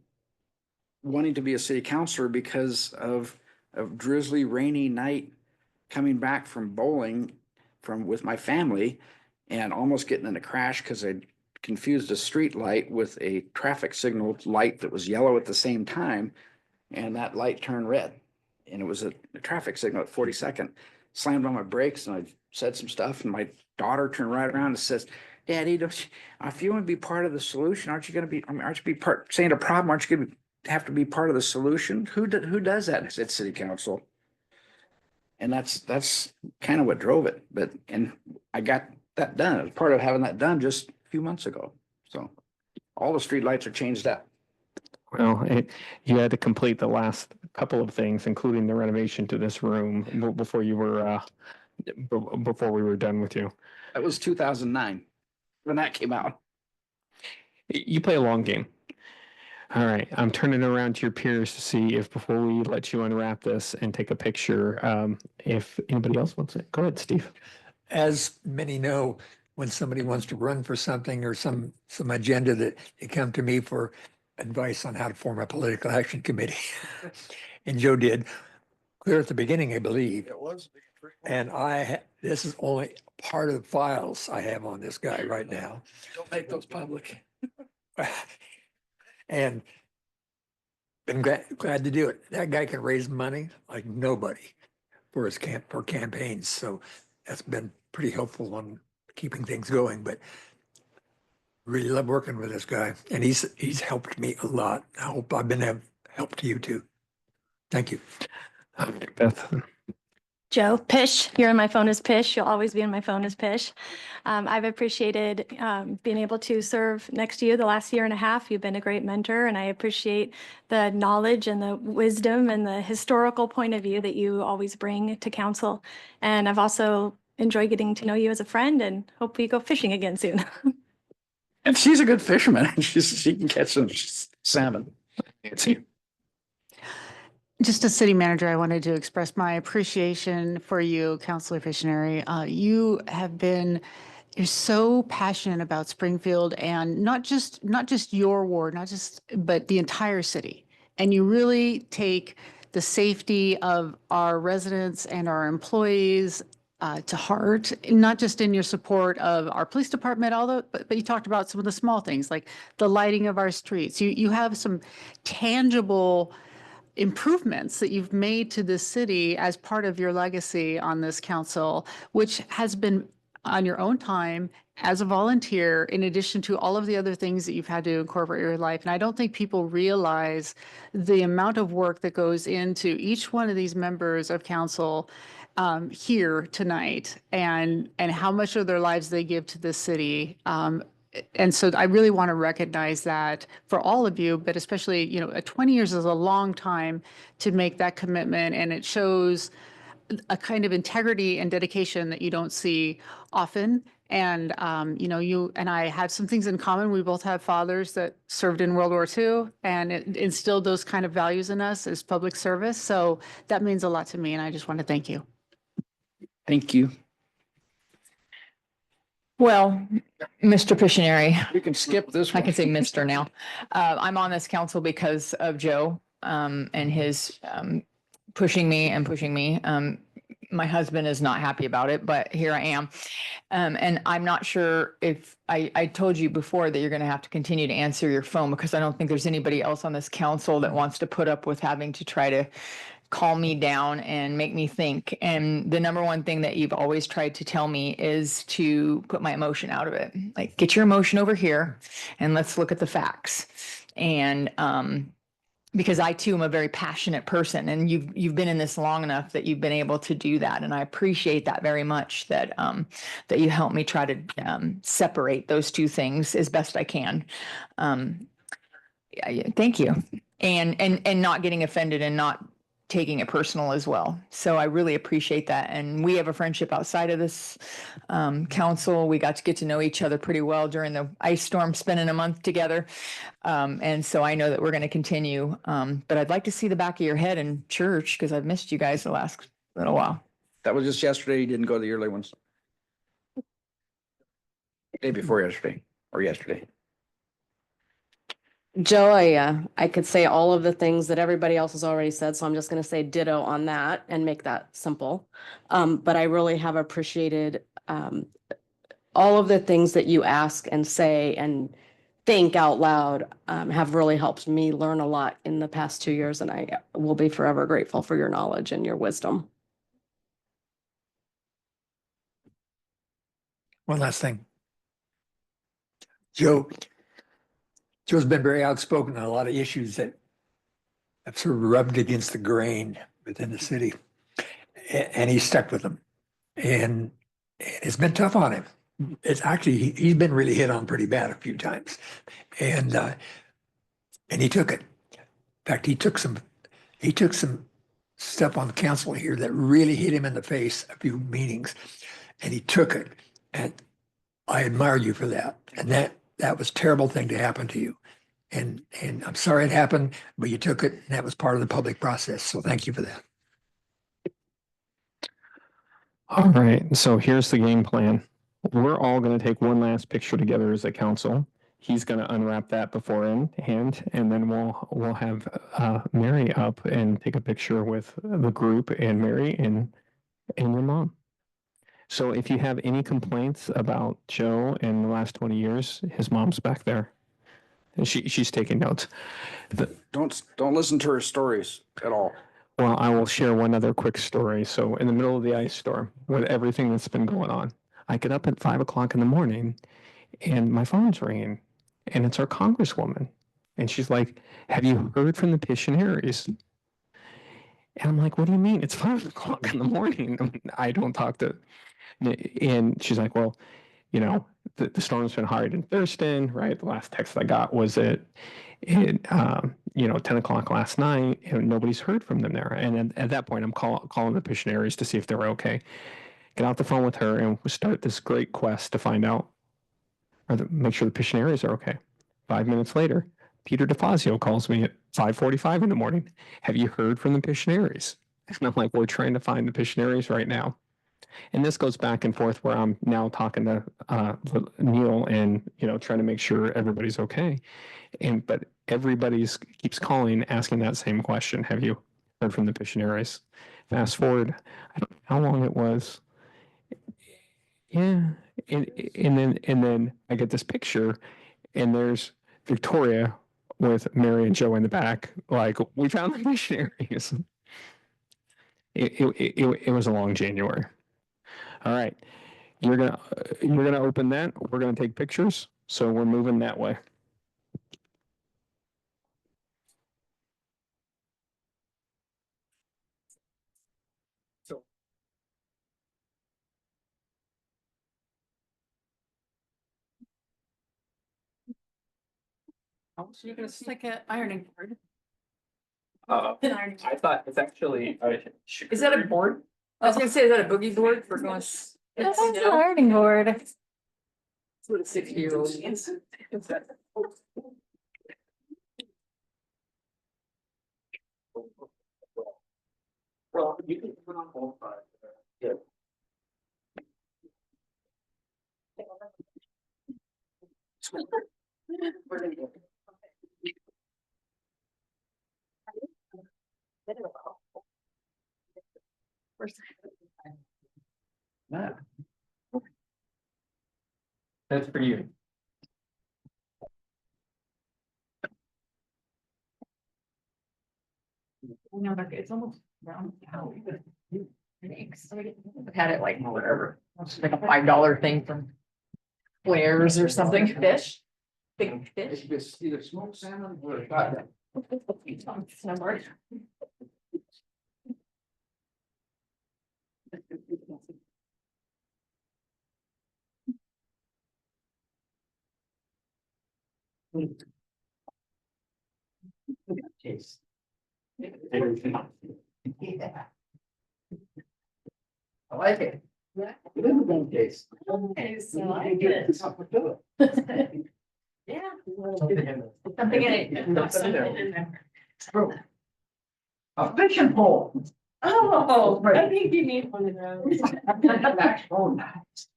wanting to be a city councilor because of a drizzly, rainy night, coming back from bowling with my family, and almost getting in a crash because I confused a street light with a traffic signal light that was yellow at the same time. And that light turned red, and it was a traffic signal at 42nd. Slammed on my brakes, and I said some stuff, and my daughter turned right around and says, Daddy, if you want to be part of the solution, aren't you going to be, aren't you saying a problem? Aren't you going to have to be part of the solution? Who does that? I said, city council. And that's kind of what drove it. And I got that done. It was part of having that done just a few months ago. So all the street lights are changed out. Well, you had to complete the last couple of things, including the renovation to this room before you were, before we were done with you. That was 2009 when that came out. You play a long game. All right, I'm turning around to your peers to see if, before we let you unwrap this and take a picture, if anybody else wants it. Go ahead, Steve. As many know, when somebody wants to run for something or some agenda, that they come to me for advice on how to form a political action committee. And Joe did clear at the beginning, I believe. It was. And this is only part of the files I have on this guy right now. Don't make those public. And been glad to do it. That guy can raise money like nobody for his campaigns. So that's been pretty helpful on keeping things going, but really love working with this guy. And he's helped me a lot. I hope I've been of help to you too. Thank you. Beth. Joe, Pish, you're in my phone as Pish. You'll always be in my phone as Pish. I've appreciated being able to serve next to you the last year and a half. You've been a great mentor, and I appreciate the knowledge and the wisdom and the historical point of view that you always bring to council. And I've also enjoyed getting to know you as a friend, and hope we go fishing again soon. And she's a good fisherman. She can catch some salmon. Nancy. Just as city manager, I wanted to express my appreciation for you, Councilor Fishneri. You're so passionate about Springfield, and not just your ward, but the entire city. And you really take the safety of our residents and our employees to heart, not just in your support of our police department, but you talked about some of the small things like the lighting of our streets. You have some tangible improvements that you've made to this city as part of your legacy on this council, which has been on your own time as a volunteer, in addition to all of the other things that you've had to incorporate in your life. And I don't think people realize the amount of work that goes into each one of these members of council here tonight, and how much of their lives they give to this city. And so I really want to recognize that for all of you, but especially, 20 years is a long time to make that commitment. And it shows a kind of integrity and dedication that you don't see often. And, you and I have some things in common. We both have fathers that served in World War II, and it instilled those kind of values in us as public service. So that means a lot to me. And I just want to thank you. Thank you. Well, Mr. Pishinari. You can skip this I one. can say Mr. now. I'm on this council because of Joe and his pushing me. My husband is not happy about it, but here I am. And I'm not sure if I told you before that you're going to have to continue to answer your phone, because I don't think there's anybody else on this council that wants to put up with having to try to calm me down and make me think. And the number one thing that you've always tried to tell me is to put my emotion out of it. Like, get your emotion over here and let's look at the facts. And because I too am a very passionate person, and you've been in this long enough that you've been able to do that. And I appreciate that very much, that that you help me try to separate those two things as best I can. Thank you. And not getting offended and not taking it personal as well. So I really appreciate that. And we have a friendship outside of this council. We got to get to know each other pretty well during the ice storm, spending a month together. And so I know that we're going to continue. But I'd like to see the back of your head in church, because I've missed you guys the last little while. That was just yesterday. You didn't go to the early ones. Day before yesterday or yesterday. Joe, I could say all of the things that everybody else has already said, so I'm just going to say ditto on that and make that simple. But I really have appreciated all of the things that you ask and say and think out loud have really helped me learn a lot in the past 2 years, and I will be forever grateful for your knowledge and your wisdom. One last thing. Joe's been very outspoken on a lot of issues that have sort of rubbed against the grain within the city. And he's stuck with them. And it's been tough on him. It's actually, he's been really hit on pretty bad a few times. And he took it. In fact, he took some stuff on the council here that really hit him in the face a few meetings. And he took it. And I admire you for that. And that was a terrible thing to happen to you. And I'm sorry it happened, but you took it, and that was part of the public process. So thank you for that. All right, so here's the game plan. We're all going to take one last picture together as a council. He's going to unwrap that beforehand, and then we'll have Mary up and take a picture with the group and Mary and your mom. So if you have any complaints about Joe in the last 20 years, his mom's back there. And she's taking notes. Don't listen to her stories at all. Well, I will share one other quick story. So in the middle of the ice storm, with everything that's been going on, I get up at 5 o'clock in the morning and my phone's ringing, and it's our congresswoman. And she's like, "Have you heard from the Piscinaries?" And I'm like, "What do you mean? It's 5 o'clock in the morning. I don't talk to..." And she's like, "Well, you know, the storm's been hard in Thurston, right? The last text I got was at 10 o'clock last night, and nobody's heard from them there." And at that point, I'm calling the Piscinaries to see if they're okay. Get out the phone with her, and we start this great quest to find out, make sure the Piscinaries are okay. 5 minutes later, Peter DeFazio calls me at 5:45 in the morning. "Have you heard from the Piscinaries?" And I'm like, "We're trying to find the Piscinaries right now." And this goes back and forth where I'm now talking to Neil and, trying to make sure everybody's okay. But everybody's keeps calling, asking that same question. "Have you heard from the Piscinaries?" Fast forward, I don't know how long it was. Yeah. And then I get this picture, and there's Victoria with Mary and Joe in the back. Like, "We found the Piscinaries." It was a long January. All right, you're gonna open that. We're gonna take pictures, so we're moving that way. So. So you're gonna see like an ironing board. I thought it's actually. Is that a board? I was gonna say, is that a boogie board for going? It's an ironing board. That's what a 60-year-old is. Well, you can put on both sides. Yeah. Yeah. That's for you. It's almost round. Thanks. I've had it like whatever. It's like a $5 thing from Claire's or something. Fish? Big fish? Either smoked salmon or Yeah. I like it. Case. Nice, I like it. Yeah. Something in it. Something in there. A fishing pole. Oh, I think you need one of those. That's so nice.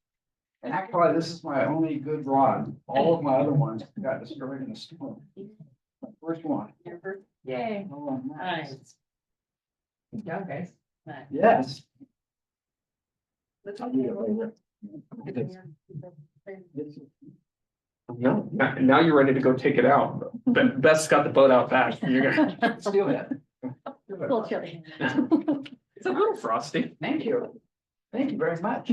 And actually, this is my only good rod. All of my other ones got destroyed in a storm. First one. Yay. Oh, Nice. Good job, guys. Nice. Yes. No, now you're ready to go take it out. Beth's got the boat out back. You're gonna. Let's do it. A little chilly. It's a little frosty. Thank you. Thank you very much.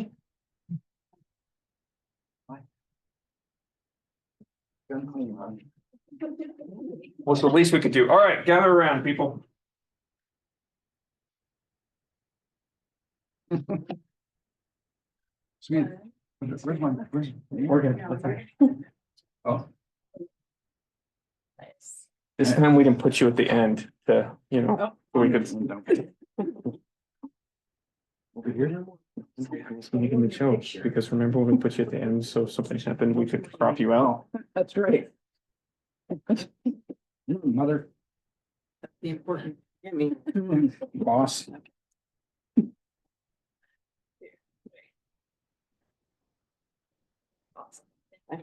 What's the least we could do? All right, gather around, people. Where's Morgan? Oh. Nice. This time we didn't put you at the end to, you know, we could. Over here? Making the joke, because remember when we put you at the end, so if something's happened, we could crop you out. That's right. Mother. The important. I mean. Boss.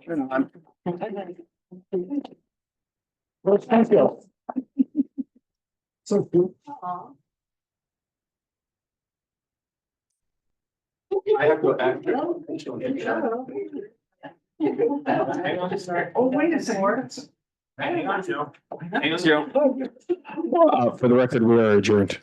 Turn on. Well, thank you. So cool. I have to go back. Hang on. Oh, wait a second. Hang on, Joe. Hang on, Joe. For the record, we are adjourned.